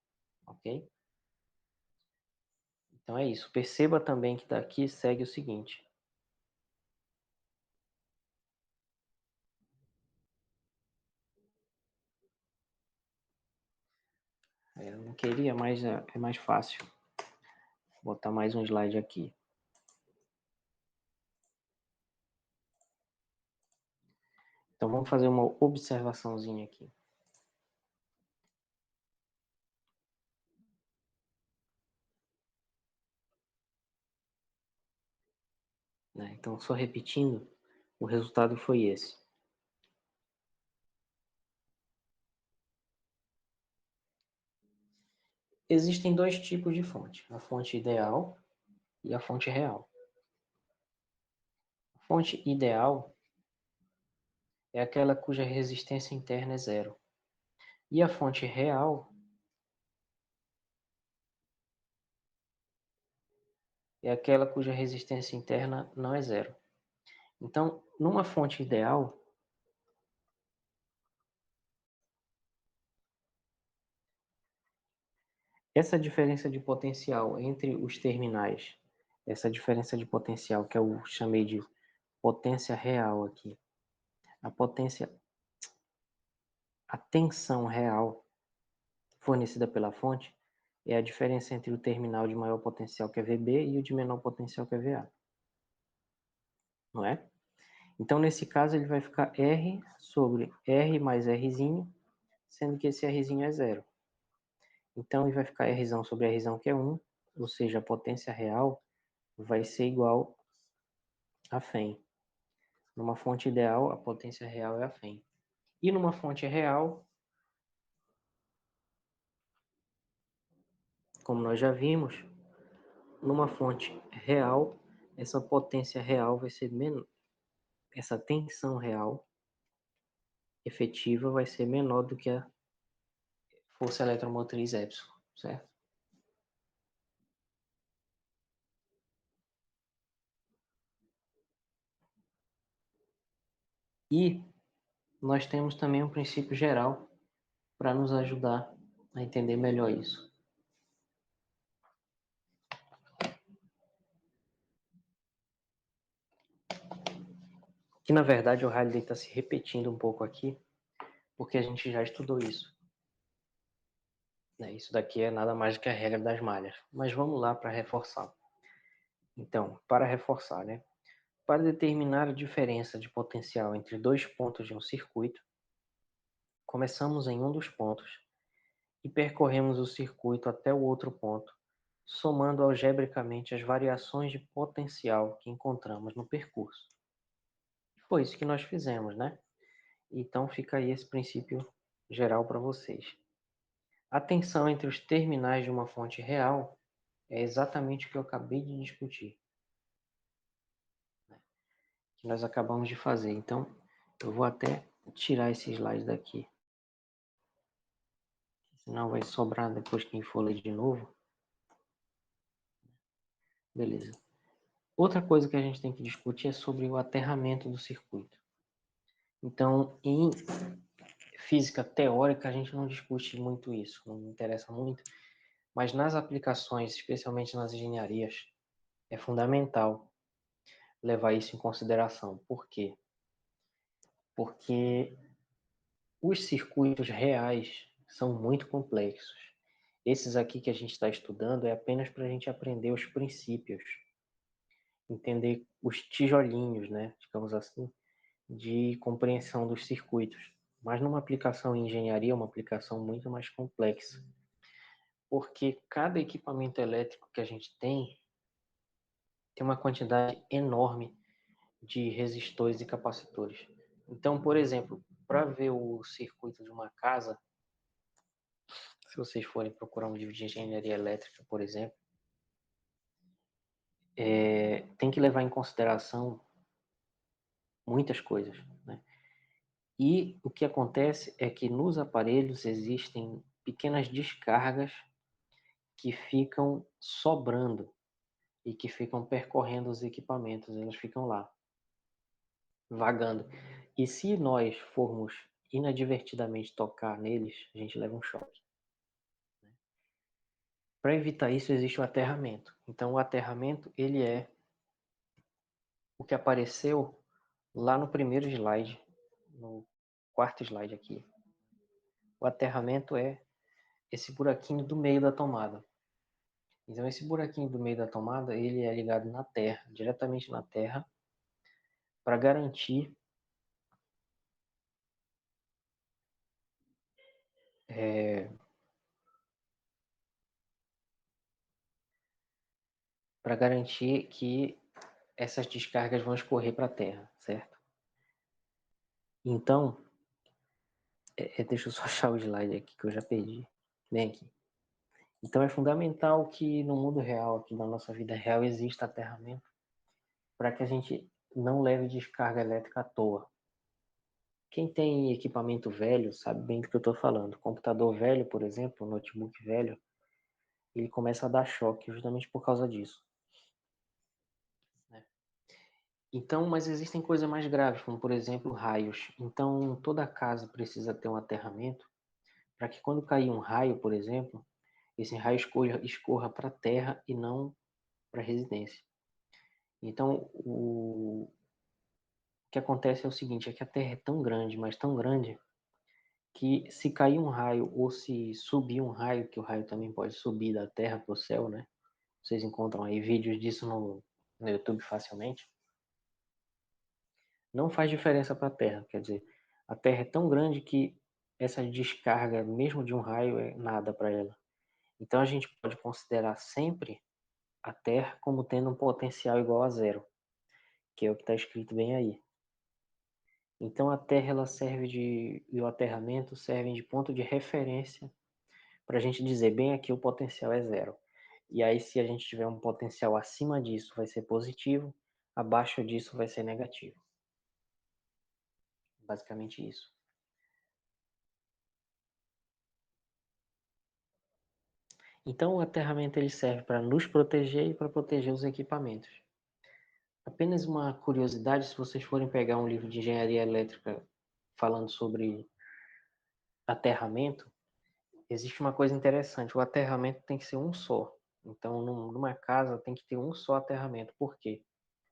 ok? Então é isso. Perceba também que daqui segue o seguinte. Eu não queria, mas é mais fácil. Vou botar mais um slide aqui. Então vamos fazer uma observaçãozinha aqui. Né? Então, só repetindo, o resultado foi esse. Existem dois tipos de fonte, a fonte ideal e a fonte real. A fonte ideal é aquela cuja resistência interna é zero. E a fonte real é aquela cuja resistência interna não é zero. Então, numa fonte ideal, essa diferença de potencial entre os terminais, essa diferença de potencial que eu chamei de potência real aqui, a tensão real fornecida pela fonte é a diferença entre o terminal de maior potencial, que é VB, e o de menor potencial, que é VA. Não é? Então, nesse caso, ele vai ficar R sobre R mais Rzinho, sendo que esse Rzinho é zero. Então, ele vai ficar R sobre R, que é 1, ou seja, a potência real vai ser igual a Fem. Numa fonte ideal, a potência real é a Fem. E numa fonte real, como nós já vimos, numa fonte real, essa potência real vai ser menor, essa tensão real efetiva vai ser menor do que a força eletromotriz Epsilon, certo? E nós temos também um princípio geral para nos ajudar a entender melhor isso. Que na verdade o Halliday está se repetindo um pouco aqui, porque a gente já estudou isso. Isso daqui é nada mais do que a regra das malhas. Mas vamos lá para reforçar. Então, para reforçar, né? Para determinar a diferença de potencial entre dois pontos de um circuito, começamos em um dos pontos e percorremos o circuito até o outro ponto, somando algebricamente as variações de potencial que encontramos no percurso. Foi isso que nós fizemos, né? Então fica aí esse princípio geral para vocês. A tensão entre os terminais de uma fonte real é exatamente o que eu acabei de discutir, que nós acabamos de fazer. Então, eu vou até tirar esse slide daqui, senão vai sobrar depois quem for ler de novo. Beleza. Outra coisa que a gente tem que discutir é sobre o aterramento do circuito. Então, em física teórica, a gente não discute muito isso, não me interessa muito, mas nas aplicações, especialmente nas engenharias, é fundamental levar isso em consideração. Por quê? Porque os circuitos reais são muito complexos. Esses aqui que a gente está estudando é apenas para a gente aprender os princípios, entender os tijolinhos, né, digamos assim, de compreensão dos circuitos. Mas numa aplicação em engenharia, é uma aplicação muito mais complexa, porque cada equipamento elétrico que a gente tem uma quantidade enorme de resistores e capacitores. Então, por exemplo, para ver o circuito de uma casa, se vocês forem procurar um livro de engenharia elétrica, por exemplo, tem que levar em consideração muitas coisas, né? E o que acontece é que nos aparelhos existem pequenas descargas que ficam sobrando e que ficam percorrendo os equipamentos, elas ficam lá, vagando. E se nós formos inadvertidamente tocar neles, a gente leva um choque. Para evitar isso, existe o aterramento. Então, o aterramento, ele é o que apareceu lá no primeiro slide, no quarto slide aqui. O aterramento é esse buraquinho do meio da tomada. Então, esse buraquinho do meio da tomada, ele é ligado na terra, diretamente na terra, para garantir que essas descargas vão escorrer para a terra, certo? Então, deixa eu só achar o slide aqui que eu já perdi. Vem aqui. Então é fundamental que no mundo real, aqui na nossa vida real, exista aterramento para que a gente não leve descarga elétrica à toa. Quem tem equipamento velho sabe bem do que eu estou falando. Computador velho, por exemplo, notebook velho, ele começa a dar choque justamente por causa disso, né? Então, mas existem coisas mais graves, como por exemplo raios. Então, toda casa precisa ter um aterramento para que quando cair um raio, por exemplo, esse raio escorra para a terra e não para a residência. Então, o que acontece é o seguinte, é que a Terra é tão grande, mas tão grande, que se cair um raio ou se subir um raio, que o raio também pode subir da Terra para o céu, né? Vocês encontram aí vídeos disso no YouTube facilmente. Não faz diferença para a Terra, quer dizer, a Terra é tão grande que essa descarga, mesmo de um raio, é nada para ela. Então a gente pode considerar sempre a Terra como tendo um potencial igual a zero, que é o que está escrito bem aí. Então a Terra ela e o aterramento servem de ponto de referência para a gente dizer bem aqui o potencial é zero. E aí se a gente tiver um potencial acima disso vai ser positivo, abaixo disso vai ser negativo. Basicamente isso. Então o aterramento ele serve para nos proteger e para proteger os equipamentos. Apenas uma curiosidade, se vocês forem pegar um livro de engenharia elétrica falando sobre aterramento, existe uma coisa interessante, o aterramento tem que ser um só. Então, numa casa tem que ter um só aterramento. Por quê?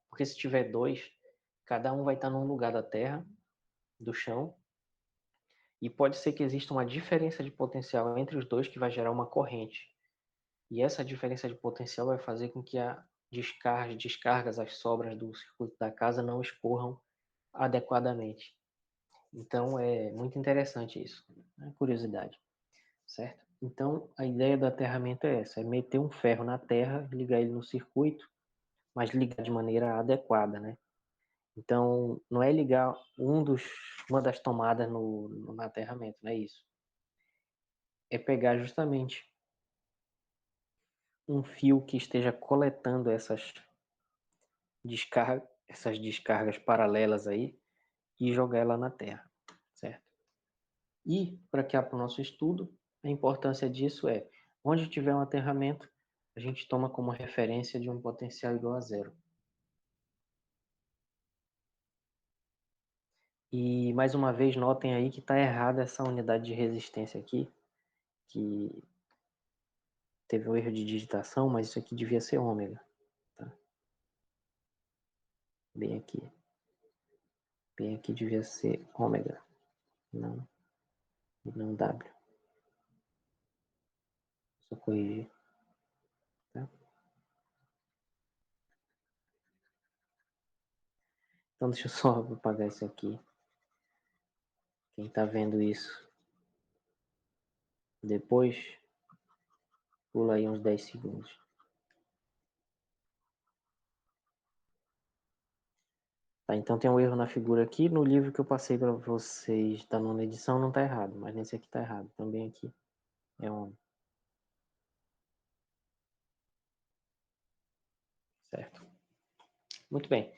Porque se tiver dois, cada um vai estar num lugar da terra, do chão, e pode ser que exista uma diferença de potencial entre os dois que vai gerar uma corrente. E essa diferença de potencial vai fazer com que a descargas, as sobras do circuito da casa não escorram adequadamente. Então é muito interessante isso, né? Curiosidade, certo? Então a ideia do aterramento é essa, é meter um ferro na terra, ligar ele no circuito, mas ligar de maneira adequada, né? Então não é ligar uma das tomadas no aterramento, não é isso. É pegar justamente um fio que esteja coletando essas descargas paralelas aí e jogar ela na terra, certo? E, para que para o nosso estudo, a importância disso é, onde tiver um aterramento, a gente toma como referência de um potencial igual a zero. E, mais uma vez, notem aí que está errada essa unidade de resistência aqui, que teve um erro de digitação, mas isso aqui devia ser ômega. Tá? Bem aqui. Bem aqui devia ser ômega, não W. Só corrigir. Tá? Então deixa eu só apagar isso aqui. Quem está vendo isso depois, pula aí uns 10 segundos. Tá, então tem um erro na figura aqui. No livro que eu passei para vocês da nona edição não está errado, mas nesse aqui está errado. Também aqui é um. Certo. Muito bem.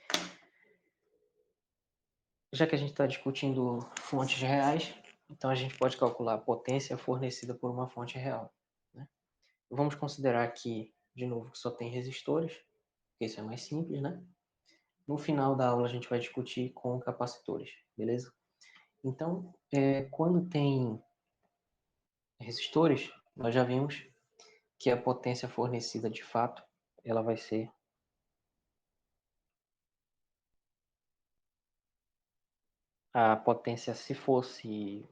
Já que a gente está discutindo fontes reais, então a gente pode calcular a potência fornecida por uma fonte real. Né? Vamos considerar aqui, de novo, que só tem resistores, porque isso é mais simples, né? No final da aula a gente vai discutir com capacitores, beleza? Então, quando tem resistores, nós já vimos que a potência fornecida de fato, ela vai ser a potência se fosse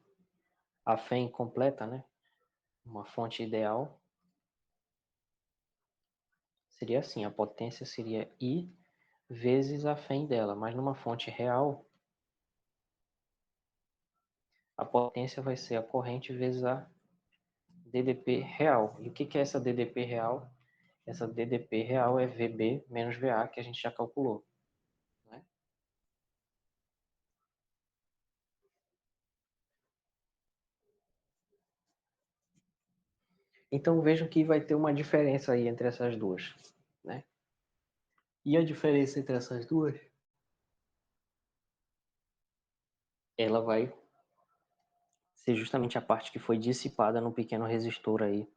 a fé incompleta, né? Uma fonte ideal, seria assim, a potência seria I vezes a fé dela, mas numa fonte real, a potência vai ser a corrente vezes a DDP real. E o que é essa DDP real? Essa DDP real é VB menos VA, que a gente já calculou. Né? Então vejam que vai ter uma diferença aí entre essas duas. Né? E a diferença entre essas duas, ela vai ser justamente a parte que foi dissipada no pequeno resistor aí,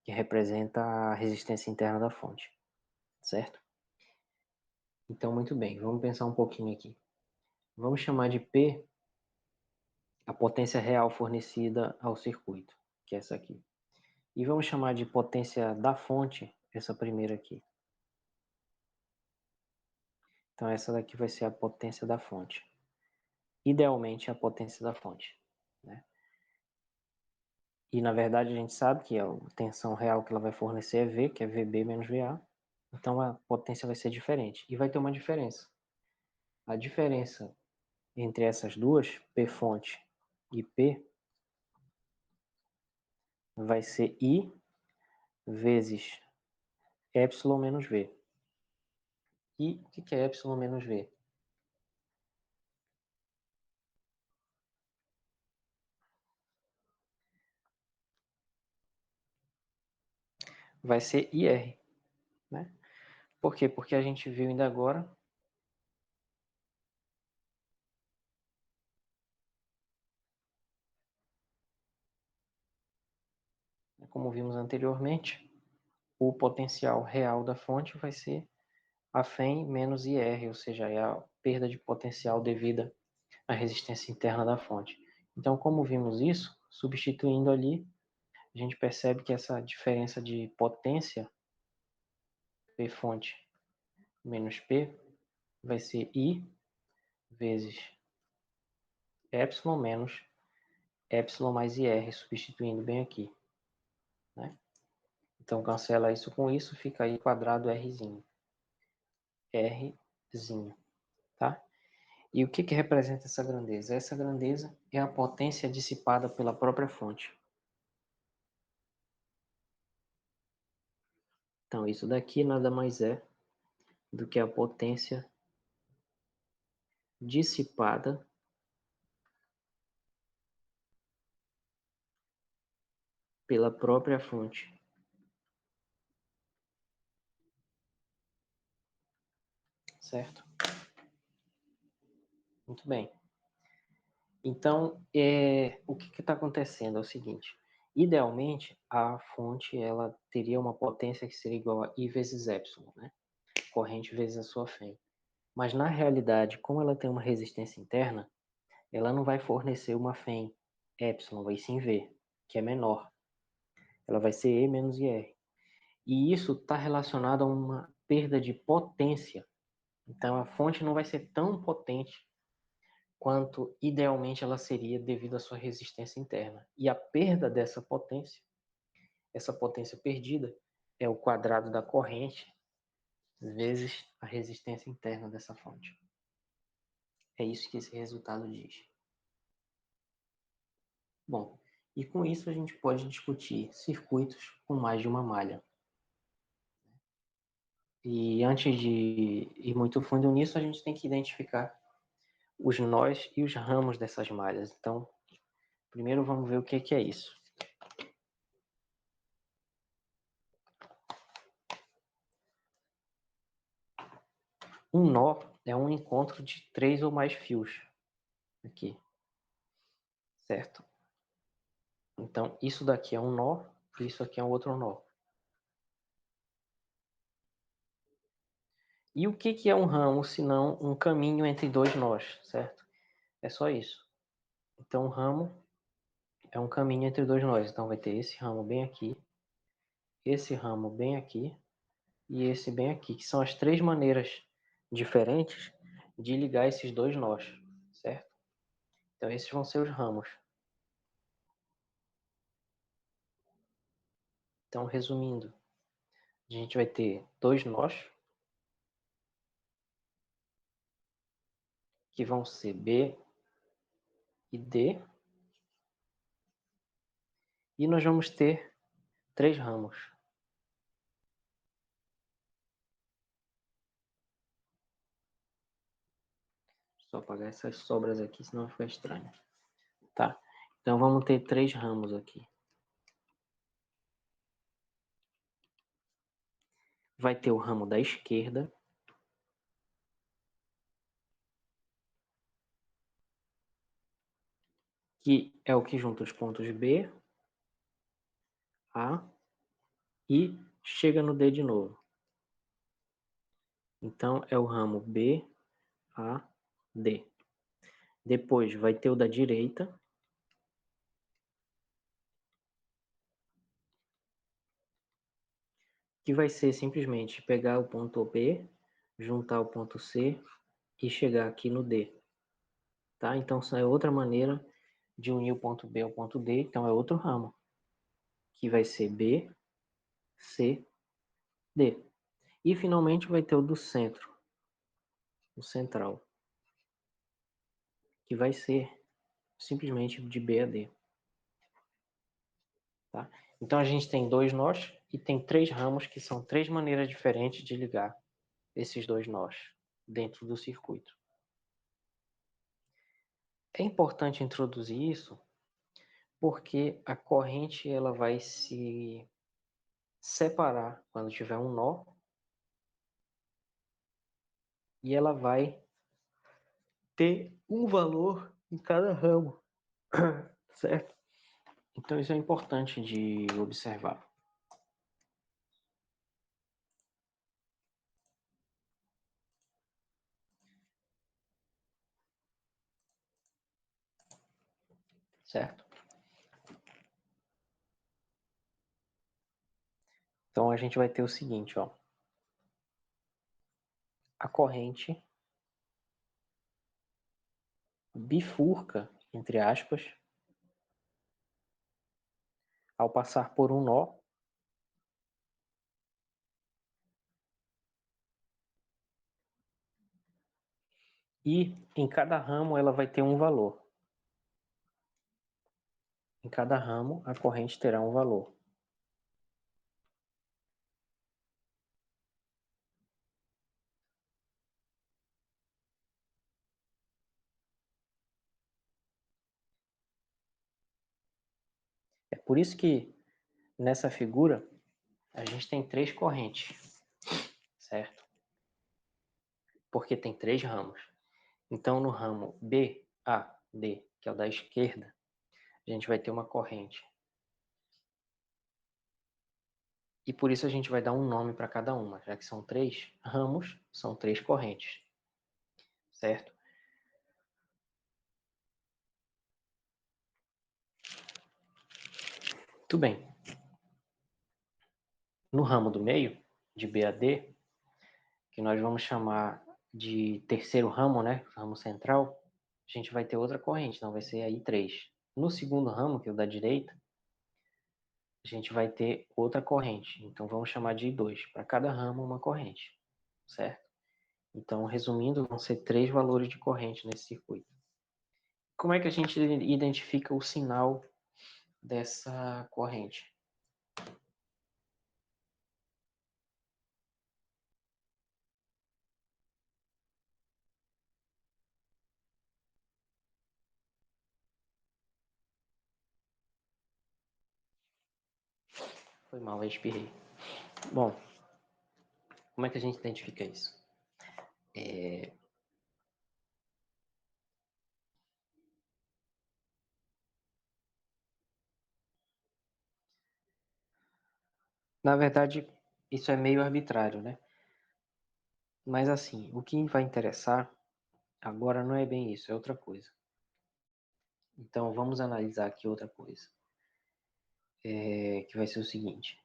que representa a resistência interna da fonte. Certo? Então, muito bem, vamos pensar um pouquinho aqui. Vamos chamar de P a potência real fornecida ao circuito, que é essa aqui. E vamos chamar de potência da fonte, essa primeira aqui. Então, essa daqui vai ser a potência da fonte. Idealmente, a potência da fonte. Né? E, na verdade, a gente sabe que a tensão real que ela vai fornecer é V, que é VB menos VA. Então, a potência vai ser diferente. E vai ter uma diferença. A diferença entre essas duas, P fonte e P, vai ser I vezes epsilon menos v. E o que é epsilon menos v? Vai ser IR, né? Por quê? Porque a gente viu ainda agora como vimos anteriormente, o potencial real da fonte vai ser a FEM menos IR, ou seja, é a perda de potencial devida à resistência interna da fonte. Então, como vimos isso, substituindo ali, a gente percebe que essa diferença de potência, P fonte menos P, vai ser I vezes epsilon menos epsilon mais IR, substituindo bem aqui, né? Então, cancela isso com isso, fica aí quadrado Rzinho. Rzinho, tá? E o que representa essa grandeza? Essa grandeza é a potência dissipada pela própria fonte. Então, isso daqui nada mais é do que a potência dissipada pela própria fonte. Certo? Muito bem. Então, o que está acontecendo é o seguinte. Idealmente, a fonte ela teria uma potência que seria igual a I vezes epsilon, né? Corrente vezes a sua FEM. Mas, na realidade, como ela tem uma resistência interna, ela não vai fornecer uma FEM epsilon, vai sim V, que é menor. Ela vai ser E menos IR. E isso está relacionado a uma perda de potência. Então, a fonte não vai ser tão potente quanto idealmente ela seria devido à sua resistência interna. E a perda dessa potência, essa potência perdida, é o quadrado da corrente vezes a resistência interna dessa fonte. É isso que esse resultado diz. Bom, e com isso a gente pode discutir circuitos com mais de uma malha. E antes de ir muito fundo nisso, a gente tem que identificar os nós e os ramos dessas malhas. Então, primeiro vamos ver o que é isso. Um nó é um encontro de 3 ou mais fios. Aqui, certo? Então, isso daqui é um nó, e isso aqui é um outro nó. E o que é um ramo, se não um caminho entre dois nós, certo? É só isso. Então, um ramo é um caminho entre dois nós. Então, vai ter esse ramo bem aqui, esse ramo bem aqui e esse bem aqui, que são as três maneiras diferentes de ligar esses dois nós, certo? Então, esses vão ser os ramos. Então, resumindo, a gente vai ter dois nós, que vão ser B e D, e nós vamos ter três ramos. Só apagar essas sobras aqui, senão fica estranho. Tá? Então vamos ter três ramos aqui. Vai ter o ramo da esquerda, que é o que junta os pontos B, A e chega no D de novo. Então é o ramo B, A, D. Depois vai ter o da direita, que vai ser simplesmente pegar o ponto B, juntar o ponto C e chegar aqui no D. Tá? Então, essa é outra maneira de unir o ponto B ao ponto D, então é outro ramo, que vai ser B, C, D. E finalmente vai ter o do centro, o central, que vai ser simplesmente de B a D. Tá? Então a gente tem 2 nós e tem 3 ramos, que são 3 maneiras diferentes de ligar esses 2 nós dentro do circuito. É importante introduzir isso porque a corrente ela vai se separar quando tiver um nó e ela vai ter um valor em cada ramo, certo? Então isso é importante de observar. Certo? Então a gente vai ter o seguinte, ó. A corrente bifurca, entre aspas, ao passar por um nó e em cada ramo ela vai ter um valor. Em cada ramo a corrente terá um valor. É por isso que nessa figura a gente tem 3 correntes, certo? Porque tem 3 ramos. Então no ramo B, A, D, que é o da esquerda, a gente vai ter uma corrente. E por isso a gente vai dar um nome para cada uma, já que são 3 ramos, são 3 correntes, certo? Muito bem. No ramo do meio, de B a D, que nós vamos chamar de terceiro ramo, né? Ramo central, a gente vai ter outra corrente, então vai ser aí 3. No segundo ramo, que é o da direita, a gente vai ter outra corrente, então vamos chamar de I2. Para cada ramo, uma corrente, certo? Então, resumindo, vão ser 3 valores de corrente nesse circuito. Como é que a gente identifica o sinal dessa corrente? Foi mal, eu espirrei. Bom, como é que a gente identifica isso? Na verdade, isso é meio arbitrário, né? Mas assim, o que vai interessar agora não é bem isso, é outra coisa. Então vamos analisar aqui outra coisa, que vai ser o seguinte,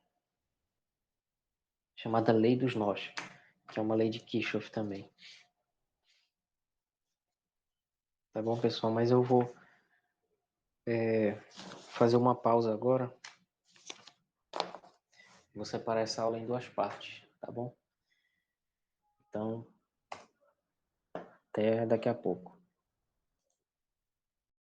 chamada lei dos nós, que é uma lei de Kirchhoff também. Tá bom, pessoal? Mas eu vou fazer uma pausa agora. Vou separar essa aula em 2 partes, tá bom? Então, até daqui a pouco.